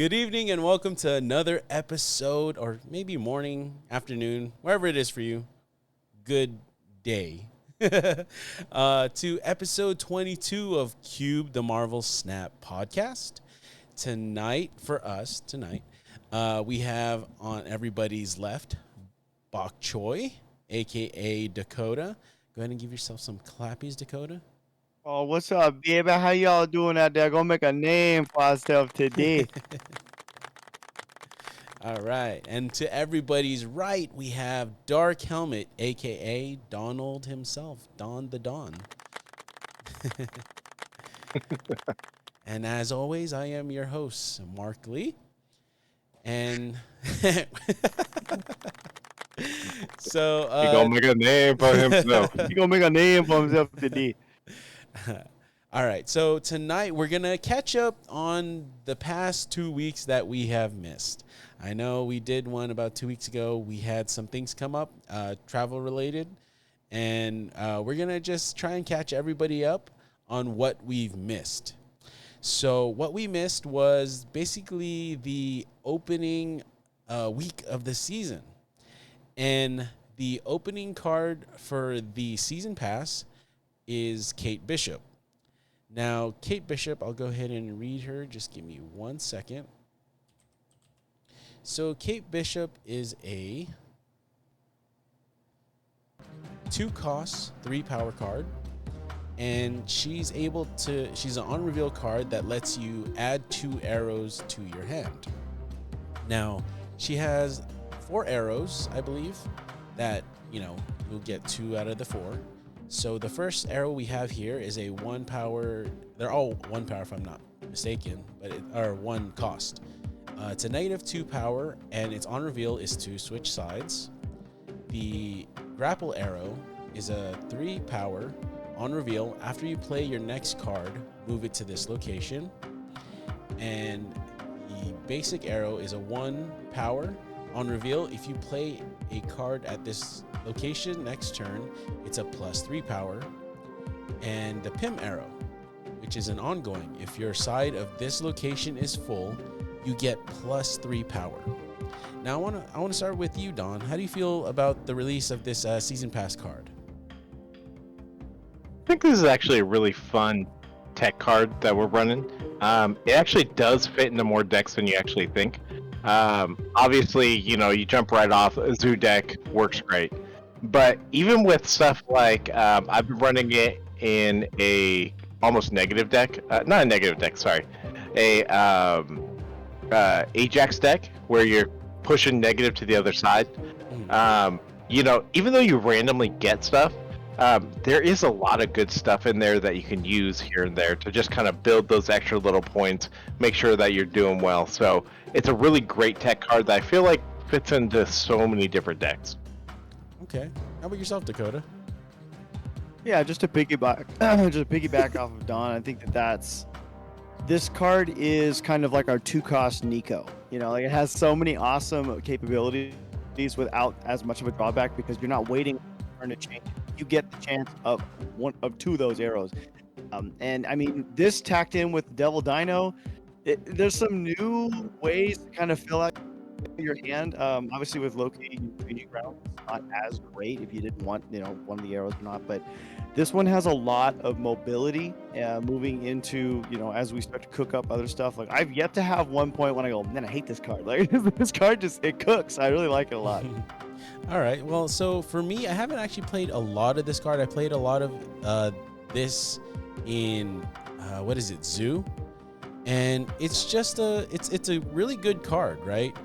Good evening and welcome to another episode, or maybe morning, afternoon, wherever it is for you. Good day. To episode 22 of CUBED, the Marvel Snap podcast. Tonight, we have on everybody's left, Bok Choy, a.k.a. Dakota. Go ahead and give yourself some clappies, Dakota. Oh, what's up, baby? How y'all doing out there? Gonna make a name for ourselves today. All right. And to everybody's right, we have DarkHelmit, a.k.a. Donald himself, Don the Don. And as always, I am your host, MarcLee. And so He gonna make a name for himself. He gonna make a name for himself today. all right. So tonight we're going to catch up on the past 2 weeks that we have missed. I know we did one about 2 weeks ago. We had some things come up, travel related, and we're going to just try and catch everybody up on what we've missed. So what we missed was basically the opening week of the season. And the opening card for the season pass is Kate Bishop. Now, Kate Bishop, I'll go ahead and read her. Just give me 1 second. So Kate Bishop is a 2-cost, 3-power card. And she's an on-reveal card that lets you add 2 arrows to your hand. Now, she has 4 arrows, I believe, that, you'll get 2 out of the 4. So the first arrow we have here is a 1-power. They're all 1 power if I'm not mistaken, or 1 cost. It's a -2 power, and its on reveal is to switch sides. The grapple arrow is a 3 power. On reveal, after you play your next card, move it to this location. And the basic arrow is a 1 power. On reveal, if you play a card at this location next turn, it's a +3 power. And the Pim arrow, which is an ongoing. If your side of this location is full, you get +3 power. Now I want to start with you, Don. How do you feel about the release of this season pass card? I think this is actually a really fun tech card that we're running. It actually does fit into more decks than you actually think. Obviously, you jump right off. A zoo deck works great. But even with stuff like, I've been running it in a almost negative deck. Not a negative deck, sorry. Ajax deck where you're pushing negative to the other side. Even though you randomly get stuff, there is a lot of good stuff in there that you can use here and there to just kind of build those extra little points, make sure that you're doing well. So it's a really great tech card that I feel like fits into so many different decks. Okay. How about yourself, Dakota? Yeah, just to piggyback off of Don, I think this card is kind of like our 2-cost Nico. It has so many awesome capabilities without as much of a drawback because you're not waiting for it to change. You get the chance of 2 of those arrows. And I mean, this tacked in with Devil Dino, there's some new ways to kind of fill out your hand. Obviously with locating training ground, it's not as great if you didn't want, one of the arrows or not, but this one has a lot of mobility moving into, as we start to cook up other stuff. Like I've yet to have one point when I go, man, I hate this card. Like this card it cooks. I really like it a lot. All right. Well, so for me, I haven't actually played a lot of this card. I played a lot of this in Zoo, and it's just it's a really good card, right?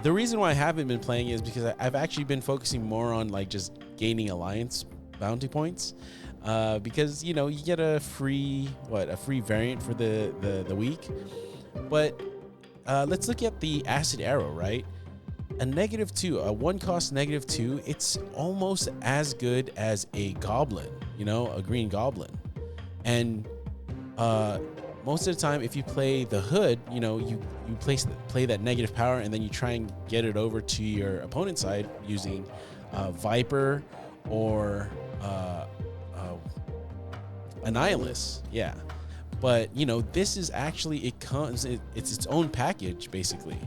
The reason why I haven't been playing is because I've actually been focusing more on like just gaining alliance bounty points, because you get a free variant for the week. But let's look at the acid arrow, right? A -2, a 1-cost -2. It's almost as good as a goblin, a green goblin. And most of the time, if you play the hood, you play that negative power, and then you try and get it over to your opponent's side using Viper or Annihilus. Yeah. But this is actually it's its own package basically.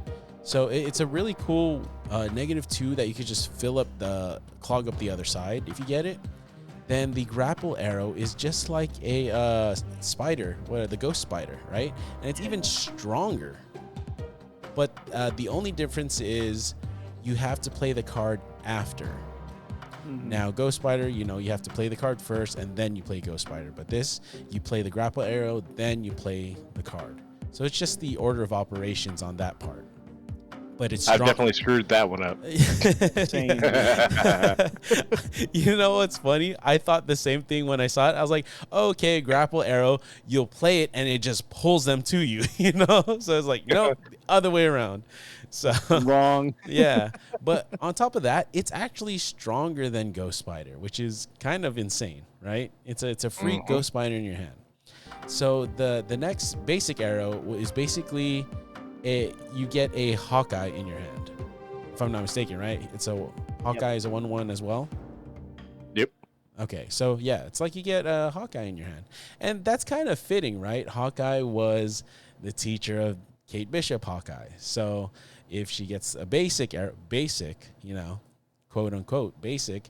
So it's a really cool -2 that you could just clog up the other side if you get it. Then the grapple arrow is just like a spider, the ghost spider, right? And it's even stronger. But the only difference is you have to play the card after. Now, Ghost Spider, you have to play the card first and then you play Ghost Spider. But this, you play the grapple arrow, then you play the card. So it's just the order of operations on that part. But it's strong. I've definitely screwed that one up. Same. You know what's funny? I thought the same thing when I saw it. I was like, okay, grapple arrow, you'll play it and it just pulls them to you, So it's like, nope, the other way around. So Wrong. Yeah. But on top of that, it's actually stronger than Ghost Spider, which is kind of insane, right? It's a free Ghost Spider in your hand. So the next basic arrow is basically you get a Hawkeye in your hand, if I'm not mistaken, right? Hawkeye is a 1/1 as well. Yep. Okay, so yeah, it's like you get a Hawkeye in your hand, and that's kind of fitting, right? Hawkeye was the teacher of Kate Bishop, Hawkeye. So if she gets a basic, quote unquote basic,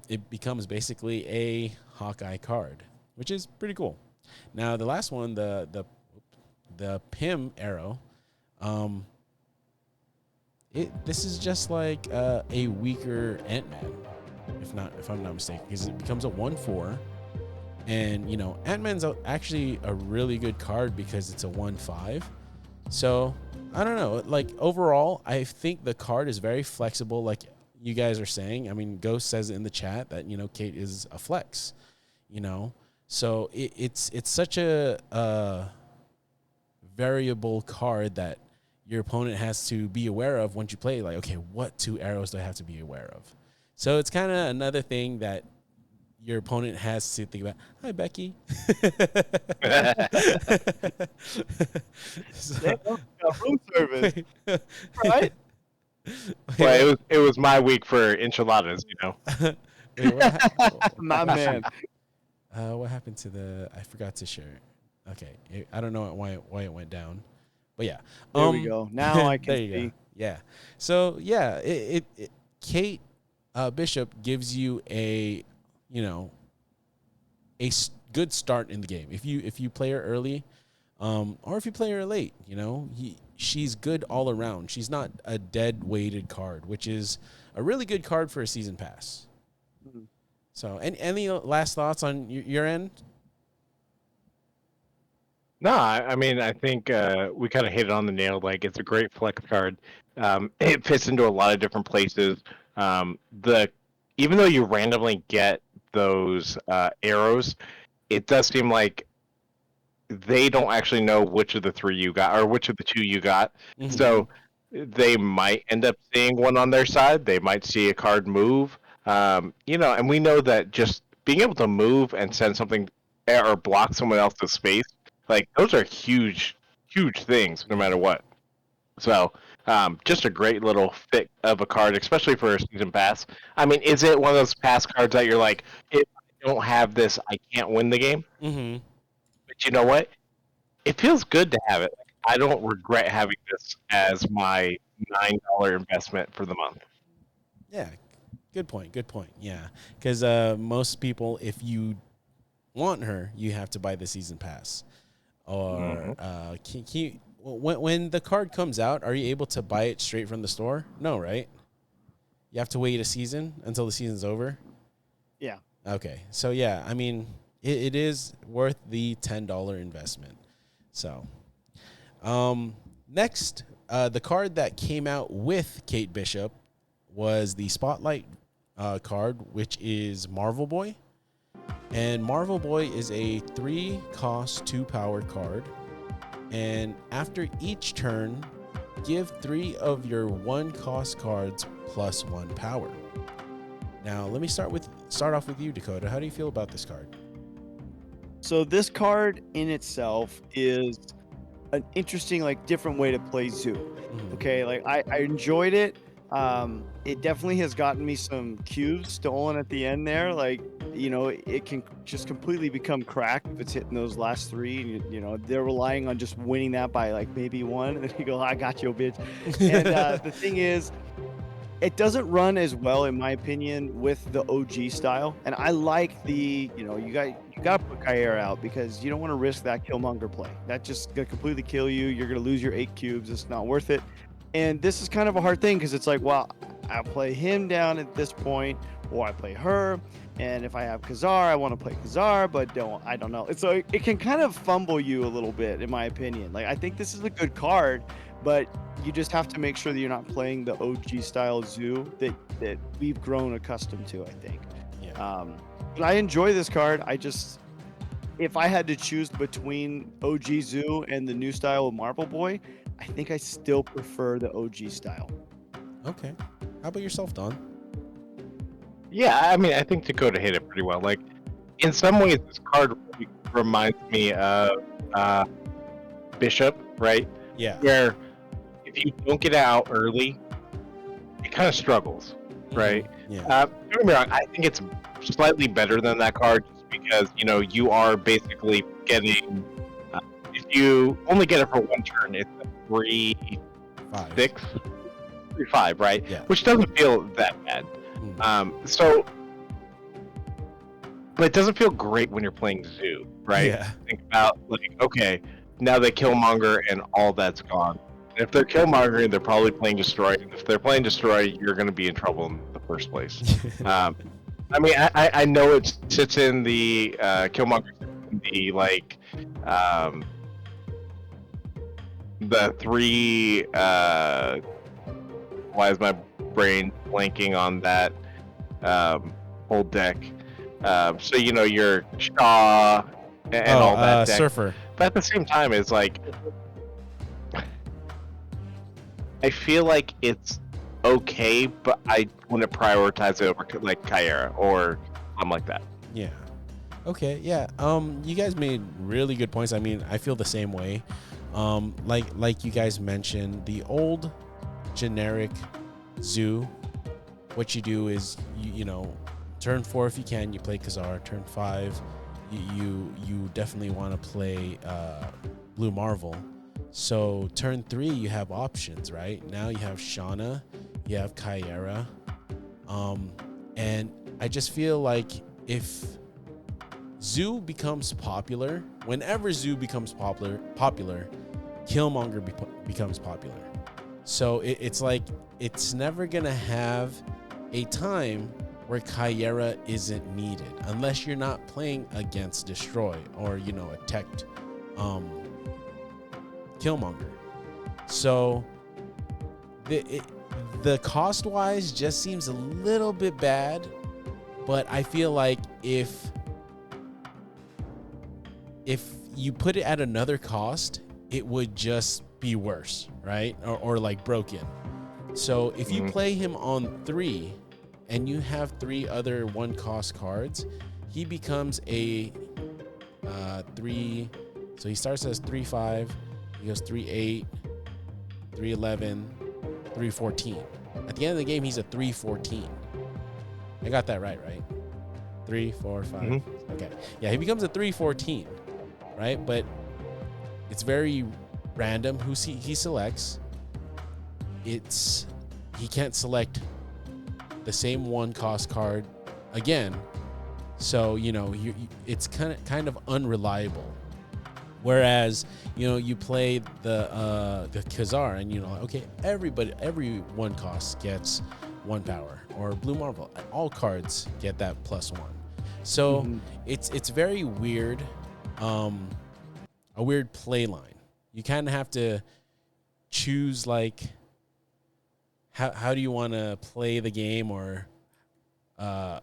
it becomes basically a Hawkeye card, which is pretty cool. Now the last one, the Pym arrow. This is just like a weaker Ant-Man, if I'm not mistaken, because it becomes a 1/4, and Ant-Man's actually a really good card because it's a 1/5. So I don't know, like overall, I think the card is very flexible, like you guys are saying. I mean, Ghost says in the chat that Kate is a flex, so it's such a variable card that your opponent has to be aware of once you play. Like, okay, what 2 arrows do I have to be aware of? So it's kind of another thing that your opponent has to think about. Hi, Becky. Room service, right? Well, it was my week for enchiladas, Wait, My man. What happened to I forgot to share it. Okay, I don't know why it went down, but yeah. There we go. Now I can there you see. go. Yeah. So yeah, Kate Bishop gives you a good start in the game if you play her early, or if you play her late. She's good all around. She's not a dead weighted card, which is a really good card for a season pass. Mhm. So, any last thoughts on your end? No, I mean, I think we kind of hit it on the nail. Like, it's a great flex card. It fits into a lot of different places. Even though you randomly get those arrows, it does seem like they don't actually know which of the 3 you got or which of the 2 you got. Mhm. So they might end up seeing one on their side. They might see a card move. And we know that just being able to move and send something or block someone else's space, like those are huge things no matter what. So just a great little fit of a card, especially for a season pass. I mean, is it one of those pass cards that you're like, if I don't have this, I can't win the game? Mm-hmm. But you know what? It feels good to have it. I don't regret having this as my $9 investment for the month. Yeah, good point. Yeah, because most people, if you want her, you have to buy the season pass. Or can you, when the card comes out, are you able to buy it straight from the store? No, right? You have to wait a season until the season's over. Yeah. Okay, so yeah, I mean, it is worth the $10 investment. So, next, the card that came out with Kate Bishop was the Spotlight card, which is Marvel Boy. And Marvel Boy is a 3-cost, 2-power card. And after each turn, give 3 of your 1-cost cards plus 1 power. Now, let me start off with you, Dakota. How do you feel about this card? So this card in itself is an interesting, different way to play Zoo. Mhm. Okay, I enjoyed it. It definitely has gotten me some cubes stolen at the end there. Like, it can just completely become cracked if it's hitting those last three. And, they're relying on just winning that by like maybe one. And then you go, I got you, bitch. And the thing is, it doesn't run as well, in my opinion, with the OG style. And I like you got to put Kyra out because you don't want to risk that Killmonger play. That just gonna completely kill you. You're gonna lose your 8 cubes. It's not worth it. And this is kind of a hard thing because it's like, well, I play him down at this point, or I play her. And if I have Khazar, I want to play Khazar, but I don't know. So it can kind of fumble you a little bit, in my opinion. Like, I think this is a good card, but you just have to make sure that you're not playing the OG style zoo that we've grown accustomed to, I think. Yeah. But I enjoy this card. If I had to choose between OG Zoo and the new style of Marble Boy, I think I still prefer the OG style. Okay. How about yourself, Don? Yeah, I mean, I think Dakota hit it pretty well. Like, in some ways, this card really reminds me of Bishop, right? Yeah. Where if you don't get out early, it kind of struggles, right? Yeah. Don't get me wrong, I think it's slightly better than that card just because, you are basically getting, if you only get it for one turn, it's a 3-6, 3-5, right? Yeah. Which doesn't feel that bad. Mm. But it doesn't feel great when you're playing Zoo, right? Yeah. Think about, like, okay, now they Killmonger and all that's gone. And if they're Killmonger, they're probably playing Destroy. And if they're playing Destroy, you're going to be in trouble in the first place. I mean, I know it sits in the Killmonger, the, like, the 3, why is my brain blanking on that whole deck? So your Shaw and all that deck. Surfer. But at the same time, it's like I feel like it's okay, but I wouldn't prioritize it over like Kyra or something like that. Yeah. Okay. Yeah. You guys made really good points. I mean, I feel the same way. Like you guys mentioned, the old generic Zoo. What you do is turn 4 if you can, you play Khazar. Turn 5, you definitely want to play Blue Marvel. So turn 3, you have options, right? Now you have Shauna, you have Kyra, and I just feel like if Zoo becomes popular, whenever Zoo becomes popular, Killmonger becomes popular. So it's like it's never gonna have a time where Kyra isn't needed unless you're not playing against Destroy or a teched Killmonger. So the cost wise just seems a little bit bad, but I feel like if you put it at another cost, it would just be worse, right? Or like broken. So if you play him on 3 and you have 3 other 1-cost cards, he becomes a 3. So he starts as 3-5. He goes 3-8, 3-11, 3-14. At the end of the game, he's a 3-14. I got that right? 3, 4, 5. Mm-hmm. Okay. Yeah, he becomes a 3-14, right? But it's very random who he selects. He can't select the same 1-cost card again, so it's kind of unreliable. Whereas you play the Khazar and okay, every 1-cost gets 1 power, or Blue Marvel, all cards get that +1. So it's very weird, a weird play line. You kind of have to choose, like, how do you want to play the game, or how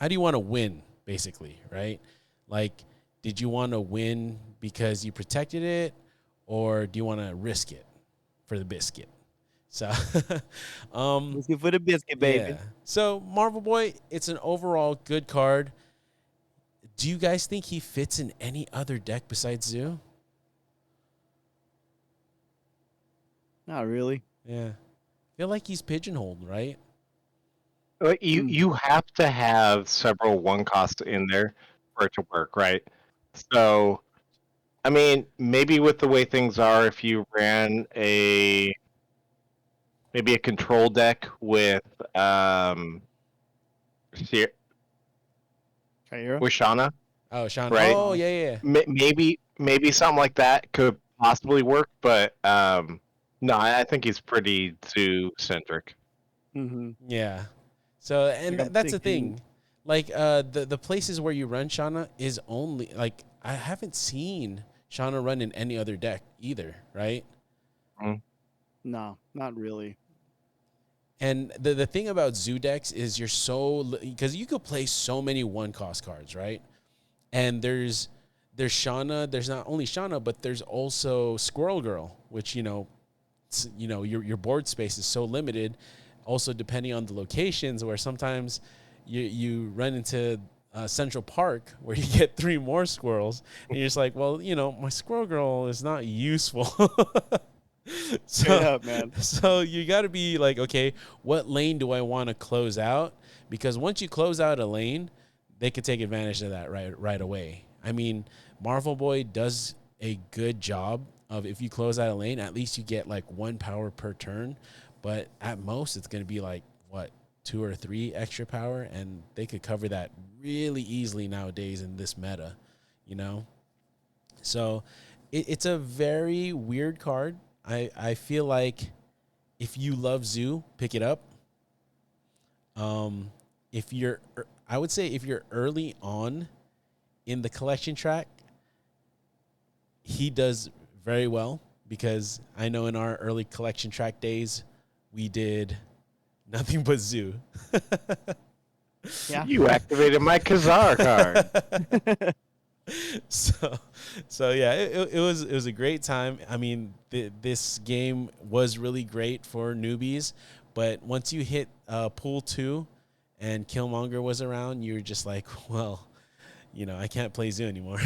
do you want to win, basically, right? Like, did you want to win because you protected it, or do you want to risk it for the biscuit? So, Let's go for the biscuit, baby. yeah. So, Marvel Boy, it's an overall good card. Do you guys think he fits in any other deck besides Zoo? Not really. Yeah. feel like he's pigeonholed, right? You have to have several one costs in there for it to work, right? So, I mean, maybe with the way things are, if you ran maybe a control deck with Sir- Kyra? with Shauna, Oh, Sean. right? Oh, yeah, yeah. Maybe something like that could possibly work, but no, I think he's pretty zoo centric. Mm-hmm. Yeah. So, Like and I'm that's the thinking, thing. Like, the places where you run Shauna is only like I haven't seen Shauna run in any other deck either, right? no, not really. And the thing about zoo decks is you're so because you could play so many one cost cards, right? And there's Shauna. There's not only Shauna, but there's also Squirrel Girl, which your board space is so limited. Also, depending on the locations, where sometimes you run into Central Park where you get 3 more squirrels, and you're just like, well, my Squirrel Girl is not useful. Straight so up, man. so you got to be like, okay, what lane do I want to close out? Because once you close out a lane, they could take advantage of that right away. I mean, Marvel Boy does a good job of, if you close out a lane, at least you get like 1 power per turn, but at most it's going to be like what, 2 or 3 extra power, and they could cover that really easily nowadays in this meta, you know. So it's a very weird card. I feel like if you love Zoo, pick it up. If you're, I would say if you're early on in the collection track, he does very well, because I know in our early collection track days, we did nothing but Zoo. Yeah. You activated my Kazar card. so so yeah, it was a great time. I mean, this game was really great for newbies, but once you hit pool 2 and Killmonger was around, you're just like, well, I can't play Zoo anymore.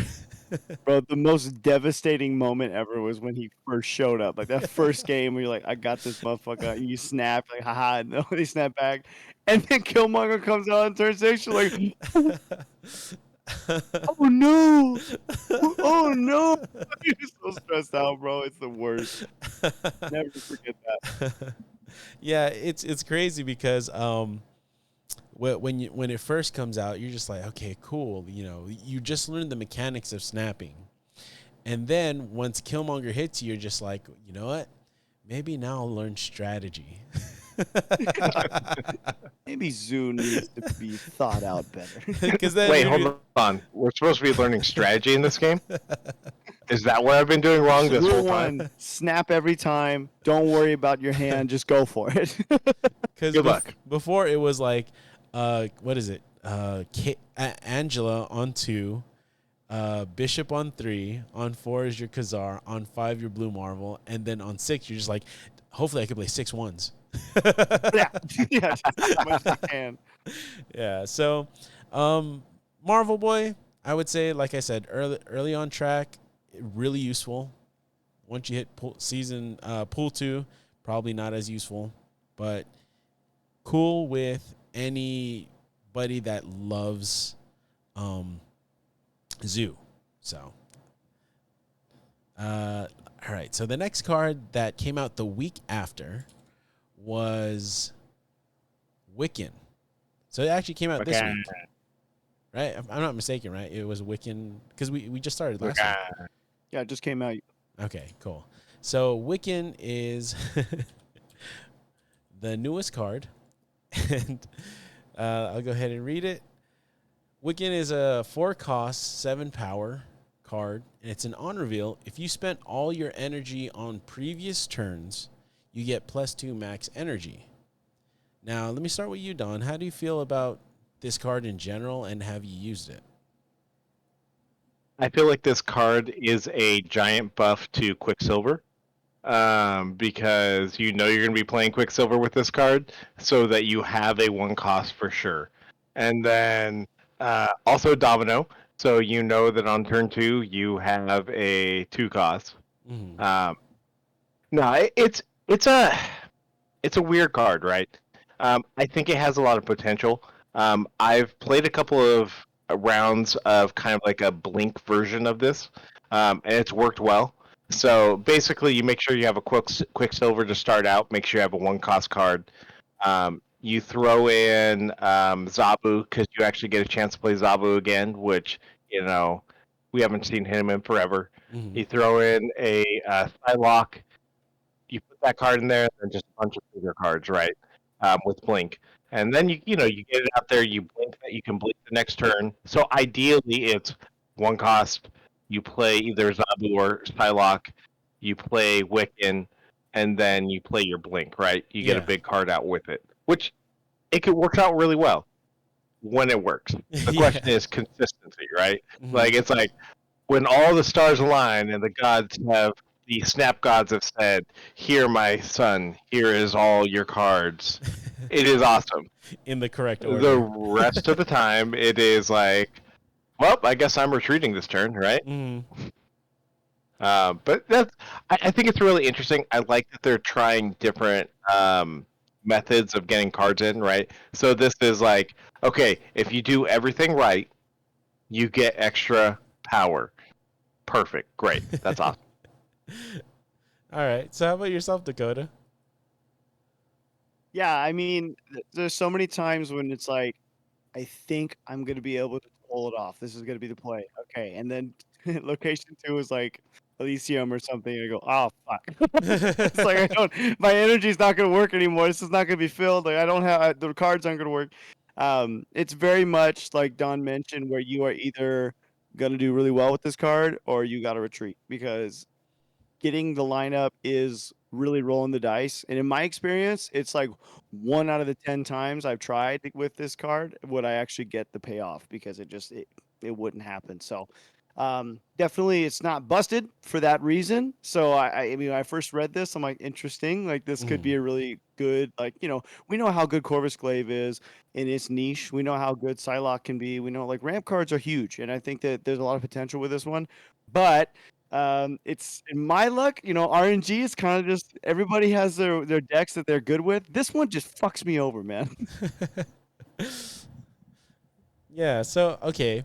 Bro, the most devastating moment ever was when he first showed up. Like that first game where you're like, I got this motherfucker. And you snap, like, haha, and they snap back. And then Killmonger comes out on turn 6. You're like, oh no. Oh no. You're so stressed out, bro. It's the worst. Never forget that. Yeah, it's crazy because when it first comes out, you're just like, okay, cool. You just learned the mechanics of snapping, and then once Killmonger hits you, you're just like, you know what? Maybe now I'll learn strategy. Maybe Zoo needs to be thought out better. Because then Wait, hold on. We're supposed to be learning strategy in this game? Is that what I've been doing wrong this Rule whole time? 1, snap every time. Don't worry about your hand. Just go for it. Because Good luck. before it was like, what is it? Angela on 2, Bishop on 3, on 4 is your Khazar, on 5 your Blue Marvel, and then on 6 you're just like, hopefully I can play 6 ones. Yeah, yeah, just as much as you can. Yeah. So, Marvel Boy, I would say, like I said, early on track, really useful. Once you hit pool 2, probably not as useful, but cool with anybody that loves Zoo. So, all right. So the next card that came out the week after was Wiccan. So it actually came out this week, right? If I'm not mistaken, right? It was Wiccan, because we just started last week. Yeah, it just came out. Okay, cool. So Wiccan is the newest card, and I'll go ahead and read it. Wiccan is a 4 cost, 7 power card, and it's an on reveal. If you spent all your energy on previous turns, you get +2 max energy. Now, let me start with you, Don. How do you feel about this card in general, and have you used it? I feel like this card is a giant buff to Quicksilver, because you're going to be playing Quicksilver with this card, so that you have a 1 cost for sure. And then also Domino, so you know that on turn 2 you have a 2 cost. Mm-hmm. No, it's a it's a weird card, right? I think it has a lot of potential. I've played a couple of rounds of kind of like a blink version of this, and it's worked well. So basically, you make sure you have a Quicksilver to start out. Make sure you have a one cost card. You throw in Zabu because you actually get a chance to play Zabu again, which we haven't seen him in forever. Mm-hmm. You throw in a Psylocke. You put that card in there, and just a bunch of bigger cards, right? With blink, and then you get it out there. You blink that you can blink the next turn. So ideally, it's one cost. You play either Zabu or Psylocke. You play Wiccan, and then you play your blink, right? You get a Yeah. big card out with it, which it could work out really well when it works. The question is consistency, right? Mhm. Like it's like when all the stars align and the snap gods have said, "Here, my son, here is all your cards." It is awesome. In the correct The order. rest of the time, it is like, well, I guess I'm retreating this turn, right? Mhm. But I think it's really interesting. I like that they're trying different methods of getting cards in, right? So this is like, okay, if you do everything right, you get extra power. Perfect. Great. That's awesome. All right. So how about yourself, Dakota? Yeah, I mean, there's so many times when it's like, I think I'm gonna be able to pull it off. This is gonna be the play. Okay, and then location 2 is like Elysium or something, and I go, oh fuck. It's like my energy's not gonna work anymore. This is not gonna be filled. Like I don't have the cards aren't gonna work. It's very much like Don mentioned, where you are either gonna do really well with this card or you gotta retreat because getting the lineup is really rolling the dice. And in my experience, it's like 1 out of the 10 times I've tried with this card would I actually get the payoff because it wouldn't happen. So definitely it's not busted for that reason. So I mean, when I first read this, I'm like, interesting. Like this could be Mhm. a really good, like, we know how good Corvus Glaive is in its niche. We know how good Psylocke can be. We know like ramp cards are huge. And I think that there's a lot of potential with this one. But it's in my luck, RNG is kind of just everybody has their decks that they're good with. This one just fucks me over, man. Yeah. So okay.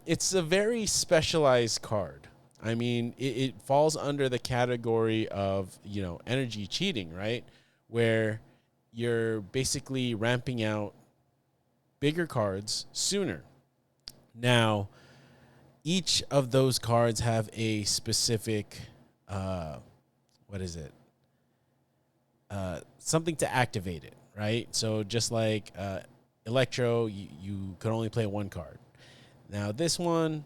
It's a very specialized card. I mean, it falls under the category of energy cheating, right? Where you're basically ramping out bigger cards sooner. Now, each of those cards have a specific, what is it? Something to activate it, right? So just like Electro, you could only play one card. Now this one,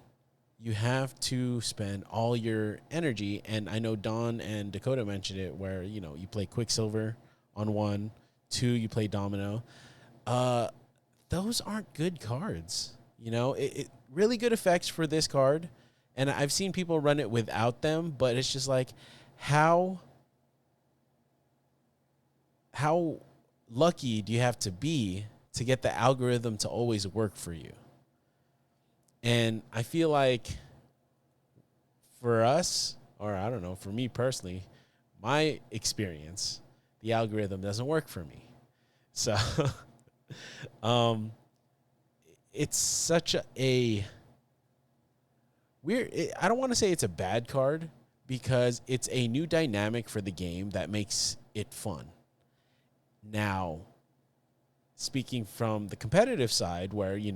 you have to spend all your energy, and I know Don and Dakota mentioned it, where you play Quicksilver on 1, 2 you play Domino. Those aren't good cards. It really good effects for this card, and I've seen people run it without them, but it's just like how lucky do you have to be to get the algorithm to always work for you? And I feel like for us, or I don't know, for me personally, my experience, the algorithm doesn't work for me. So it's such a weird, I don't want to say it's a bad card because it's a new dynamic for the game that makes it fun. Now, speaking from the competitive side, where you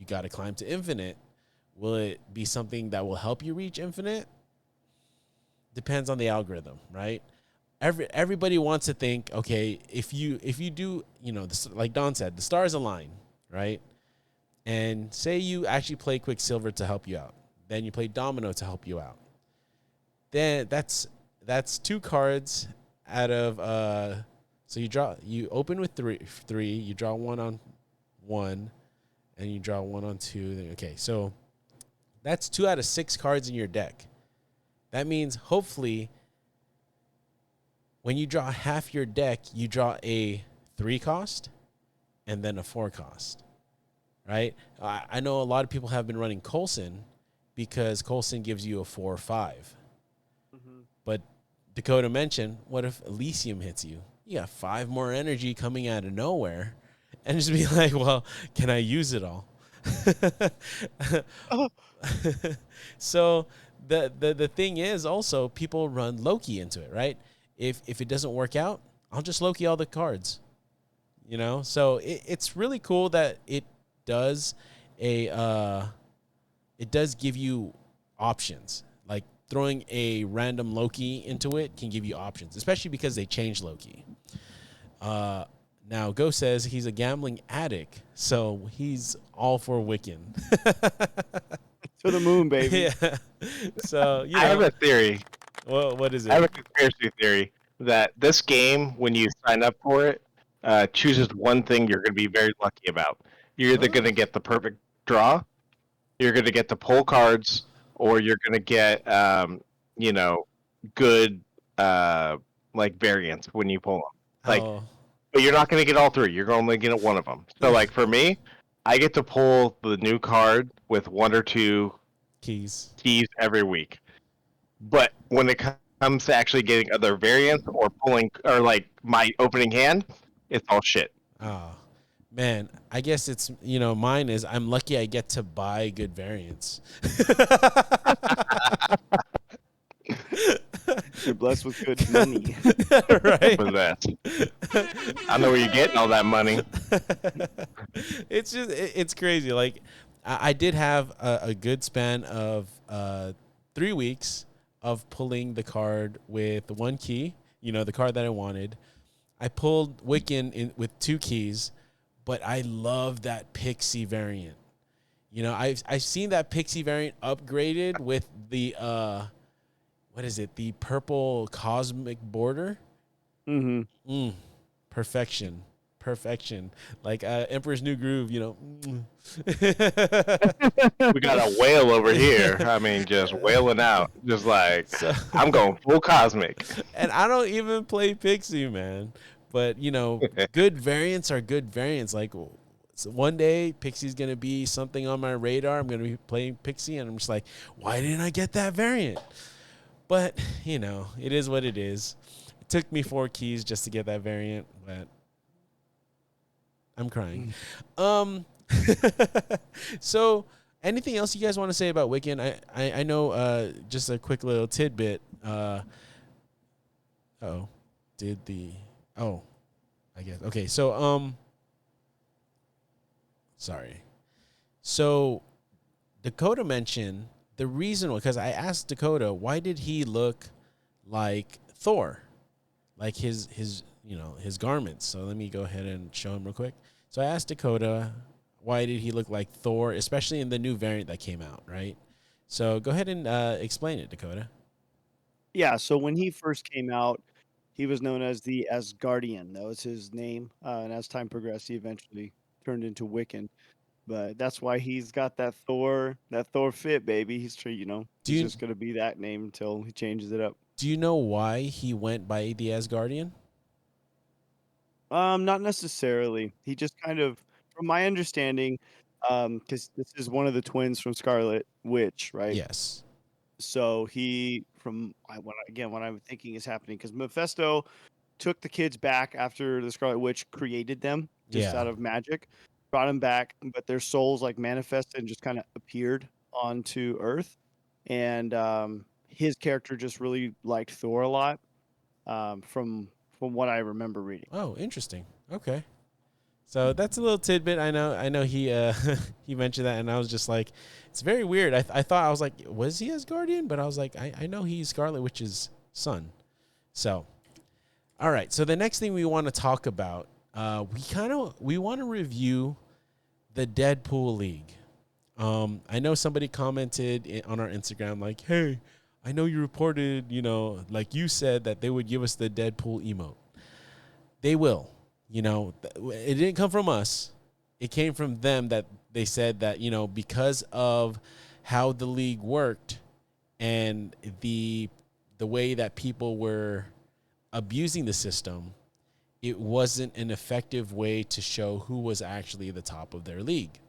got to climb to infinite, will it be something that will help you reach infinite? Depends on the algorithm, right? Everybody wants to think, okay, if you do, like Don said, the stars align, right? And say you actually play Quicksilver to help you out, then you play Domino to help you out. Then that's 2 cards out of so you open with three, you draw 1 on 1, and you draw 1 on 2. Okay, so that's 2 out of 6 cards in your deck. That means hopefully when you draw half your deck, you draw a 3 cost and then a 4 cost, right? I know a lot of people have been running Coulson because Coulson gives you a 4 or 5. Mm-hmm. But Dakota mentioned, what if Elysium hits you? you got 5 more energy coming out of nowhere, and just be like, well, can I use it all? Oh, So the thing is also people run Loki into it, right? If it doesn't work out, I'll just Loki all the cards. You know, so it's really cool that does a it does give you options. Like throwing a random Loki into it can give you options, especially because they changed Loki. Now Go says he's a gambling addict, so he's all for Wiccan. to the moon, baby. Yeah. So I have a theory. well, what is I have it? a conspiracy theory that this game, when you sign up for it, chooses one thing you're going to be very lucky about. You're either going to Oh. get the perfect draw, you're going to get the pull cards, or you're going to get, you know, good like variants when you pull them. Like, Oh. but you're not going to get all three. You're only going to get one of them. So, like for me, I get to pull the new card with 1 or 2 Keys. keys every week. But when it comes to actually getting other variants or pulling or like my opening hand, it's all shit. Oh. Man, I guess it's, mine is I'm lucky I get to buy good variants. You're blessed with good money. Right? For that, I know where you're getting all that money. It's just, it's crazy. Like, I did have a good span of 3 weeks of pulling the card with 1 key, the card that I wanted. I pulled Wiccan with 2 keys, but I love that Pixie variant. I've seen that Pixie variant upgraded with the what is it? The purple cosmic border. Mm-hmm. Perfection. Like Emperor's New Groove. We got a whale over here. I mean, just wailing out, just like So, I'm going full cosmic. and I don't even play Pixie, man. But good variants are good variants. Like, so one day Pixie's gonna be something on my radar. I'm gonna be playing Pixie, and I'm just like, why didn't I get that variant? But it is what it is. It took me 4 keys just to get that variant, but I'm crying. So anything else you guys want to say about Wiccan? I know just a quick little tidbit. I guess. Okay, so sorry. So Dakota mentioned the reason, because I asked Dakota, why did he look like Thor? Like his his garments. So let me go ahead and show him real quick. So I asked Dakota, why did he look like Thor, especially in the new variant that came out, right? So go ahead and explain it, Dakota. Yeah, so when he first came out, he was known as the Asgardian. That was his name. And as time progressed, he eventually turned into Wiccan. But that's why he's got that Thor fit, baby. Do he's you just gonna be that name until he changes it up. do you know why he went by the Asgardian? Not necessarily. He just kind of, from my understanding, because this is one of the twins from Scarlet Witch, right? Yes. So what I'm thinking is happening, because Mephisto took the kids back after the Scarlet Witch created them just Yeah. out of magic, brought them back, but their souls like manifested and just kind of appeared onto Earth, and his character just really liked Thor a lot, from what I remember reading. Oh, interesting. Okay. So that's a little tidbit. I know he he mentioned that, and I was just like, it's very weird. I thought, I was like, was he Asgardian? But I was like, I know he's Scarlet Witch's son. So, all right. So the next thing we want to talk about, we want to review the Deadpool League. I know somebody commented on our Instagram like, hey, I know you reported, like you said that they would give us the Deadpool emote. They will. It didn't come from us. It came from them, that they said that, because of how the league worked and the way that people were abusing the system, it wasn't an effective way to show who was actually the top of their league.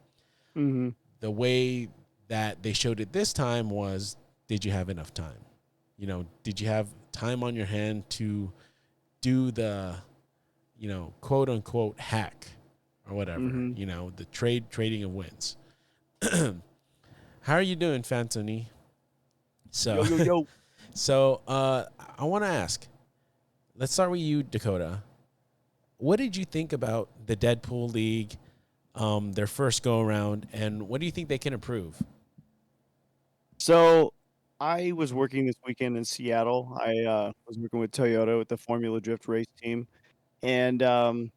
Mm-hmm. The way that they showed it this time was, did you have enough time? Did you have time on your hand to do the quote unquote hack or whatever, Mhm. the trading of wins. How are you doing, Fantoni? So, Yo, yo, yo. so I want to ask. Let's start with you, Dakota. What did you think about the Deadpool League, their first go around, and what do you think they can improve? So I was working this weekend in Seattle. I was working with Toyota with the Formula Drift race team. And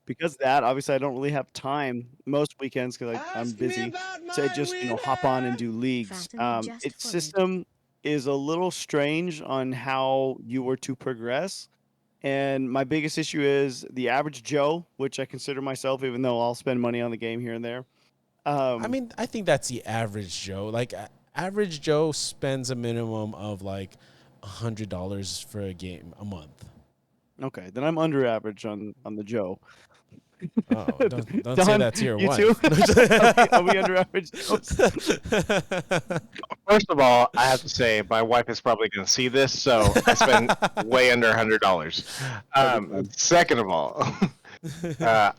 because of that, obviously, I don't really have time most weekends because I'm Ask me busy about to my just, hop on and wiener. do leagues. Fattening just Its for it. system is a little strange on how you were to progress. And my biggest issue is the average Joe, which I consider myself, even though I'll spend money on the game here and there. I Um, mean, I think that's the average Joe. Like, average Joe spends a minimum of like $100 for a game a month. okay, then I'm under average on the Joe. Oh, don't say Don, that to your you too? wife. Are we under average Joes? First of all, I have to say my wife is probably going to see this, so I spend way under $100. Okay, cool. Second of all,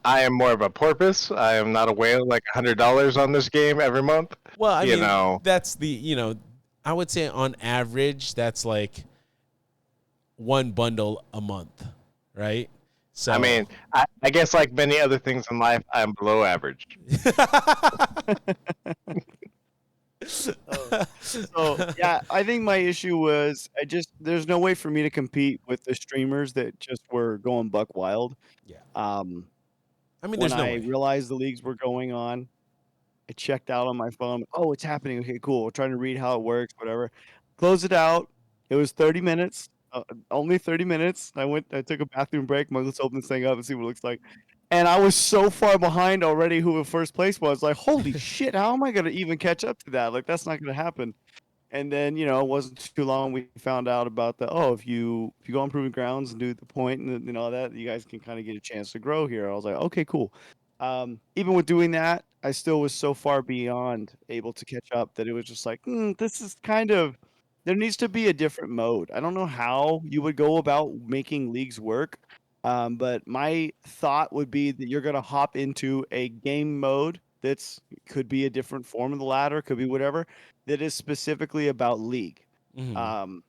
I am more of a porpoise. I am not a whale like $100 on this game every month. Well, I You mean, know, that's I would say on average, that's like one bundle a month, right? So, I mean, I guess like many other things in life, I'm below average. So yeah, I think my issue was there's no way for me to compete with the streamers that just were going buck wild. yeah. Um, I mean, when there's no I way. realized the leagues were going on, I checked out on my phone. Oh, it's happening. Okay, cool. We're trying to read how it works, whatever. Close it out. It was 30 minutes. Only 30 minutes. I took a bathroom break. Let's open this thing up and see what it looks like. And I was so far behind already who the first place was. Like, holy shit, how am I gonna even catch up to that? Like, that's not gonna happen. And then, it wasn't too long we found out about if you go on proving grounds and do the point and all that, you guys can kind of get a chance to grow here. I was like, okay, cool. Even with doing that, I still was so far beyond able to catch up that it was just like, this is kind of there needs to be a different mode. I don't know how you would go about making leagues work. But my thought would be that you're gonna hop into a game mode that's could be a different form of the ladder, could be whatever that is specifically about league. Mhm. Um,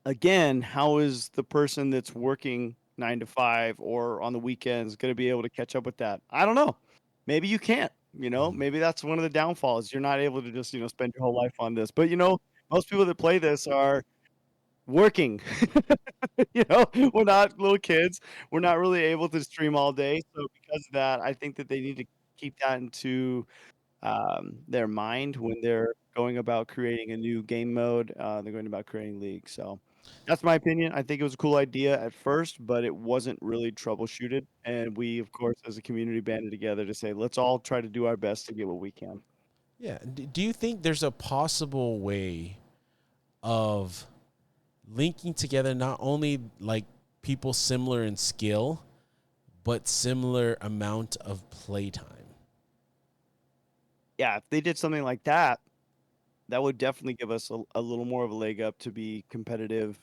Again, how is the person that's working 9 to 5 or on the weekends going to be able to catch up with that? I don't know. Maybe you can't. Mhm. Maybe that's one of the downfalls. You're not able to just spend your whole life on this. But most people that play this are working. We're not little kids. We're not really able to stream all day. So because of that, I think that they need to keep that into their mind when they're going about creating a new game mode. They're going about creating leagues. So that's my opinion. I think it was a cool idea at first, but it wasn't really troubleshooted. And we, of course, as a community, banded together to say, let's all try to do our best to get what we can. Yeah. Do you think there's a possible way of linking together not only like people similar in skill, but similar amount of playtime? Yeah, if they did something like that, that would definitely give us a little more of a leg up to be competitive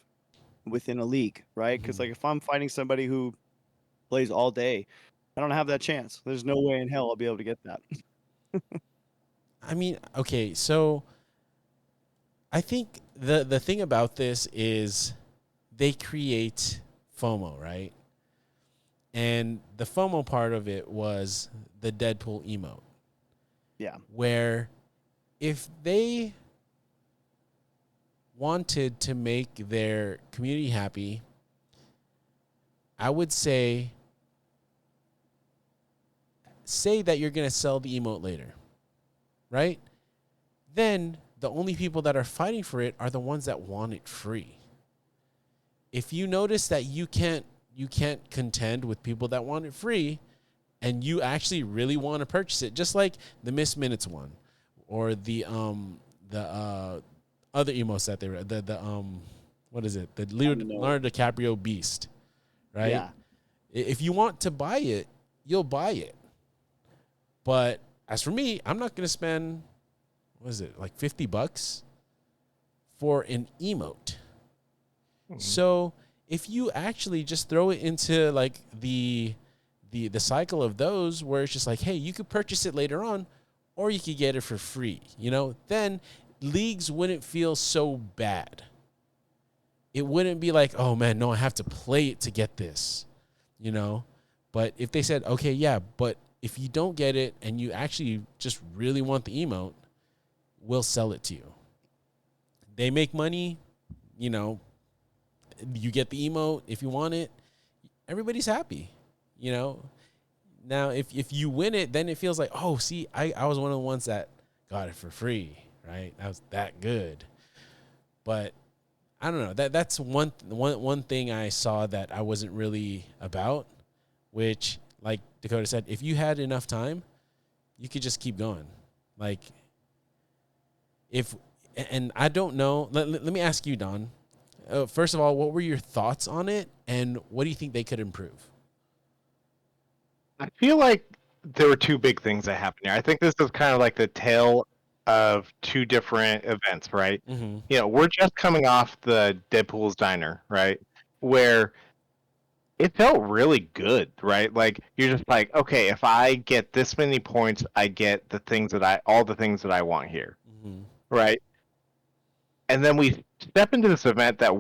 within a league, right? Because Mhm. like if I'm fighting somebody who plays all day, I don't have that chance. There's no way in hell I'll be able to get that. I mean, okay, so I think the thing about this is they create FOMO, right? And the FOMO part of it was the Deadpool emote, Yeah. where if they wanted to make their community happy, I would say that you're going to sell the emote later, right? Then the only people that are fighting for it are the ones that want it free. If you notice that you can't contend with people that want it free and you actually really want to purchase it, just like the Miss Minutes one or the other emotes that they were the what is it? The I don't know. Leonardo DiCaprio Beast, right? Yeah. If you want to buy it, you'll buy it. But as for me, I'm not going to spend, what is it, like $50 for an emote. So if you actually just throw it into like the the cycle of those where it's just like, hey, you could purchase it later on, or you could get it for free. Then leagues wouldn't feel so bad. It wouldn't be like, oh man, no, I have to play it to get this. But if they said, okay, yeah, but if you don't get it and you actually just really want the emote, we'll sell it to you. They make money, you get the emote if you want it. Everybody's happy, Now, if you win it, then it feels like, oh, see, I was one of the ones that got it for free, right? I was that good. But I don't know. That's one thing I saw that I wasn't really about, which, like Dakota said, if you had enough time, you could just keep going. Like, and I don't know. Let me ask you, Don. First of all, what were your thoughts on it, and what do you think they could improve? I feel like there were two big things that happened here. I think this is kind of like the tale of two different events, right? Mm-hmm. We're just coming off the Deadpool's Diner, right? Where it felt really good, right? Like you're just like, okay, if I get this many points, I get all the things that I want here, Mm-hmm. right? And then we step into this event that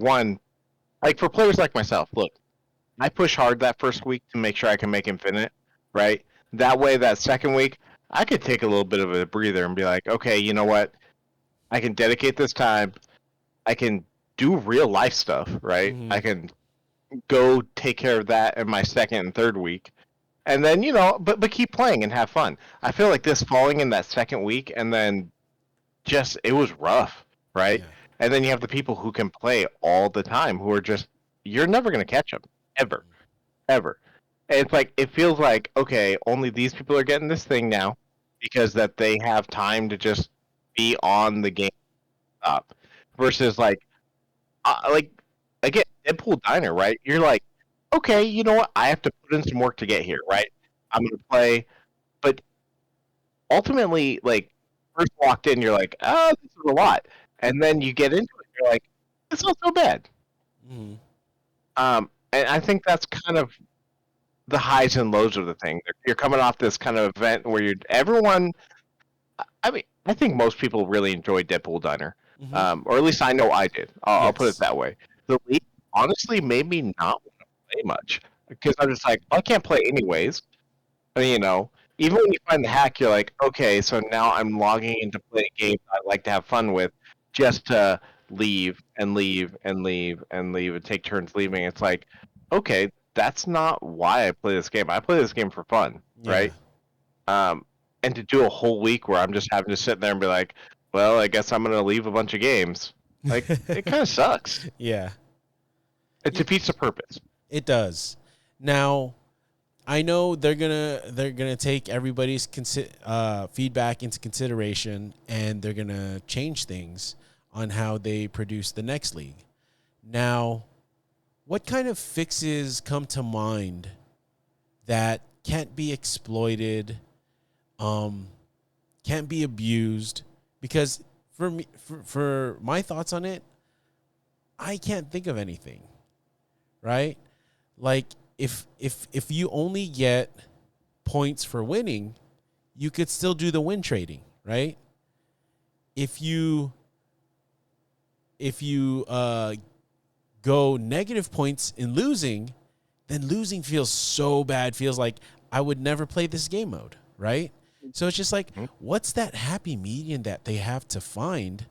like for players like myself, look, I push hard that first week to make sure I can make Infinite, right? That way, that second week, I could take a little bit of a breather and be like, okay, you know what? I can dedicate this time. I can do real life stuff, right? Mm-hmm. I can go take care of that in my second and third week. And then, but keep playing and have fun. I feel like this falling in that second week and then it was rough, right? Yeah. And then you have the people who can play all the time who are just, you're never going to catch them, ever. And it's like, it feels like, okay, only these people are getting this thing now because that they have time to just be on the game up versus like again, Deadpool Diner, right? You're like, okay, you know what? I have to put in some work to get here, right? I'm going to play, but ultimately, like, first walked in, you're like, oh, this is a lot. And then you get into it, you're like, it's not so bad. Mm-hmm. And I think that's kind of the highs and lows of the thing. You're coming off this kind of event where everyone. I mean, I think most people really enjoyed Deadpool Diner, Mm-hmm. or at least I know I did. I'll put it Yes. that way. The league honestly made me not want to play much because I'm just like, I can't play anyways. And, even when you find the hack, you're like, okay, so now I'm logging in to play a game I like to have fun with, just to leave and leave and leave and leave and take turns leaving. It's like, okay, that's not why I play this game. I play this game for fun, Yeah. right? Um, and to do a whole week where I'm just having to sit there and be like, well, I guess I'm gonna leave a bunch of games. Like, it kind of sucks. Yeah. It defeats the purpose. It does. Now, I know they're gonna take everybody's feedback into consideration, and they're gonna change things on how they produce the next league. Now, what kind of fixes come to mind that can't be exploited, can't be abused? Because for me, for my thoughts on it, I can't think of anything. Right? Like if you only get points for winning, you could still do the win trading, right? If you go negative points in losing, then losing feels so bad. Feels like I would never play this game mode, right? So it's just like, what's that happy medium that they have to find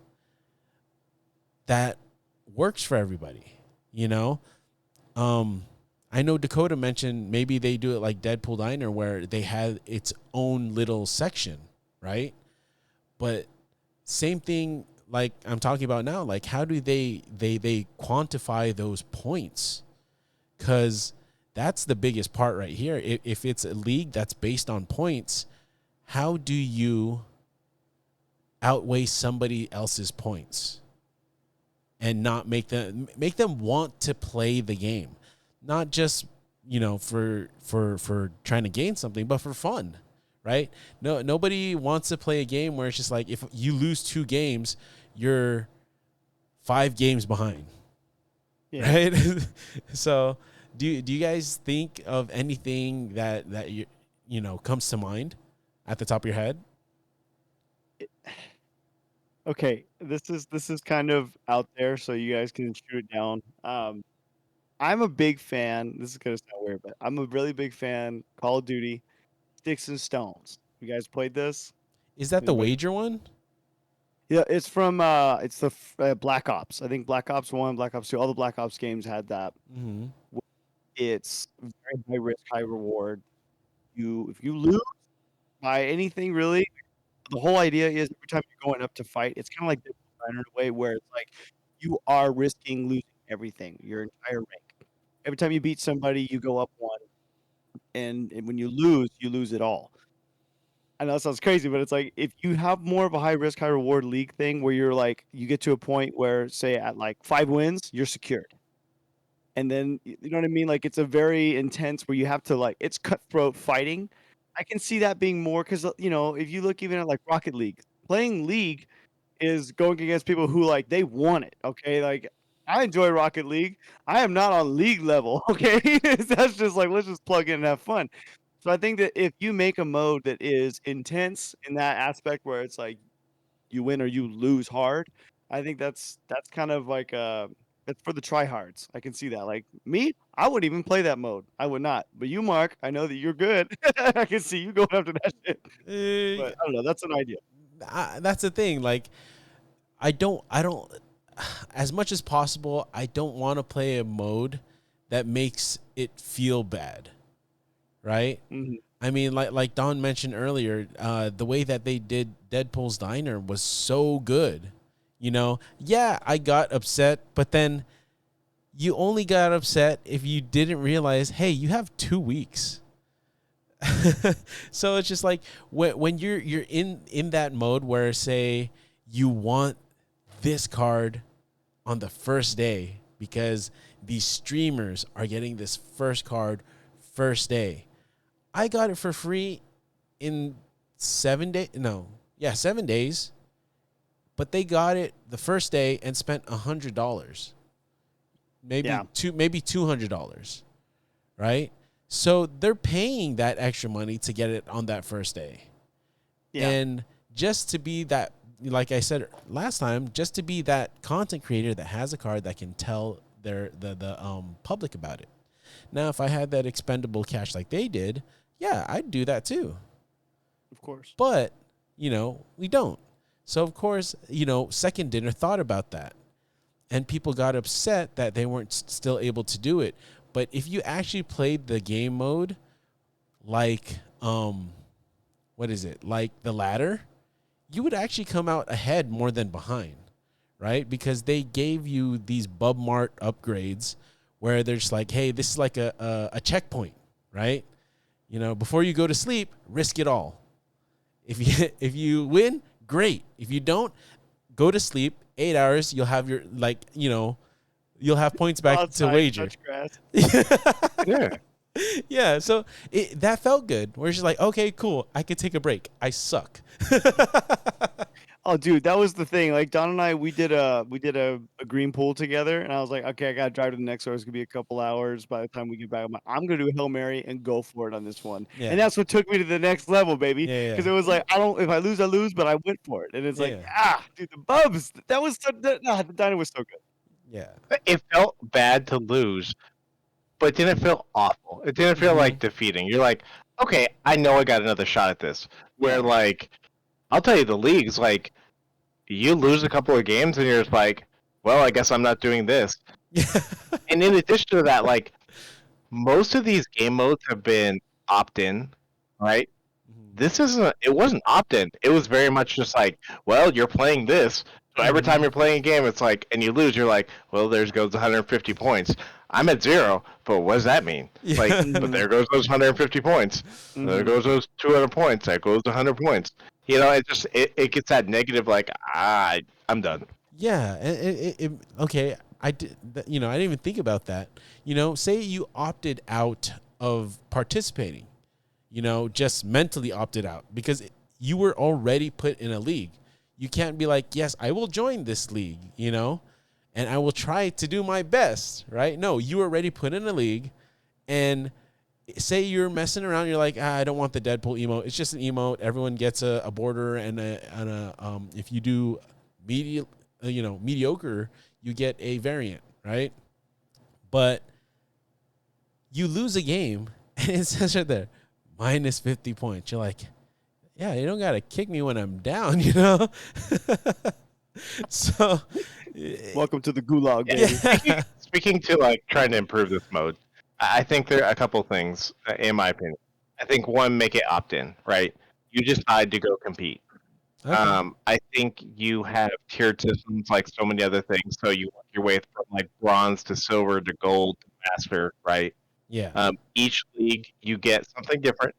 that works for everybody, I know Dakota mentioned maybe they do it like Deadpool Diner where they had its own little section, right? But same thing like I'm talking about now, like how do they quantify those points? Because that's the biggest part right here. If it's a league that's based on points, how do you outweigh somebody else's points and not make them want to play the game? Not just, for trying to gain something, but for fun, right? Nobody wants to play a game where it's just like if you lose 2 games, you're 5 games behind, Yeah. right? So Do you guys think of anything that you know comes to mind at the top of your head? Okay, this is kind of out there, so you guys can shoot it down. I'm a big fan. This is gonna sound weird, but I'm a really big fan. Call of Duty, Sticks and Stones. You guys played this? Is that the Anybody? wager one? Yeah, it's from it's the Black Ops. I think Black Ops 1, Black Ops 2, all the Black Ops games had that. Mm-hmm. It's very high risk, high reward. If you lose by anything really, the whole idea is every time you're going up to fight, it's kind of like Deadpool Diner in a way where it's like you are risking losing everything, your entire rank. Every time you beat somebody, you go up one, and when you lose it all. I know that sounds crazy, but it's like if you have more of a high risk, high reward league thing where you're like you get to a point where say at like 5 wins, you're secured. And then you know what I mean? Like it's a very intense where you have to like it's cutthroat fighting. I can see that being more because you know if you look even at like Rocket League, playing League is going against people who like they want it. Okay, like I enjoy Rocket League. I am not on league level. Okay, that's just like let's just plug in and have fun. So I think that if you make a mode that is intense in that aspect where it's like you win or you lose hard, I think that's kind of like it's for the tryhards. I can see that. Like me, I wouldn't even play that mode. I would not. But you, Mark, I know that you're good. I can see you going after that shit. But I don't know. That's an idea. That's the thing. Like, I don't. As much as possible, I don't want to play a mode that makes it feel bad, right? Mhm. I mean, like Don mentioned earlier, the way that they did Deadpool's Diner was so good. You know, yeah, I got upset, but then you only got upset if you didn't realize, hey, you have 2 weeks. So it's just like when you're in that mode where say you want this card on the first day because these streamers are getting this first card first day. I got it for free in 7 days. No, yeah, 7 days. But they got it the first day and spent $100, maybe Yeah. maybe $200, right? So they're paying that extra money to get it on that first day. Yeah. And just to be that, like I said last time, just to be that content creator that has a card that can tell the public about it. Now, if I had that expendable cash like they did, yeah, I'd do that too. Of course. But, you know, we don't. So, of course, you know, Second Dinner thought about that. And people got upset that they weren't still able to do it. But if you actually played the game mode like, what is it? Like the ladder, you would actually come out ahead more than behind, right? Because they gave you these Bub Mart upgrades where they're just like, hey, this is like a checkpoint, right? You know, before you go to sleep, risk it all. If you win, great. If you don't, go to sleep. 8 hours, you'll have your you'll have points back Outside, to wager. touch grass. Yeah. Yeah, so that felt good. We're just like, okay, cool. I could take a break. I suck. Oh, dude, that was the thing. Like Don and I, we did a green pool together, and I was like, okay, I gotta drive to the next store. It's gonna be a couple hours. By the time we get back, I'm gonna do a Hail Mary and go for it on this one. Yeah. And that's what took me to the next level, baby. Yeah, Because yeah. it was like, I don't. If I lose, I lose. But I went for it, and it's like, Yeah. dude, the bubs. That was so. The diner was so good. Yeah. It felt bad to lose, but it didn't feel awful. It didn't feel like defeating. You're like, okay, I know I got another shot at this. Where Yeah. like, I'll tell you, the leagues like, you lose a couple of games and you're just like, well, I guess I'm not doing this. And in addition to that, like, most of these game modes have been opt-in, right? This isn't. It wasn't opt-in. It was very much just like, well, you're playing this. So every time you're playing a game, it's like, and you lose, you're like, well, there goes 150 points. I'm at 0, but what does that mean? Like, but there goes those 150 points. There goes those 200 points. That goes 100 points. You know, it just it gets that negative, like, I'm done. Yeah, okay. I did, I didn't even think about that. You know, say you opted out of participating. You know, just mentally opted out because you were already put in a league. You can't be like, yes, I will join this league. You know, and I will try to do my best. Right? No, you were already put in a league. And say you're messing around, you're like, I don't want the Deadpool emote. It's just an emote. Everyone gets a border and a if you do mediocre, you get a variant, right? But you lose a game and it says right there, minus 50 points. You're like, yeah, you don't got to kick me when I'm down, you know? So Welcome to the gulag, baby. Yeah. Speaking to like trying to improve this mode, I think there are a couple things, in my opinion. I think one, make it opt-in, right? You decide to go compete. Okay. I think you have tiered systems like so many other things. So you work your way from like bronze to silver to gold to master, right? Yeah. Each league you get something different,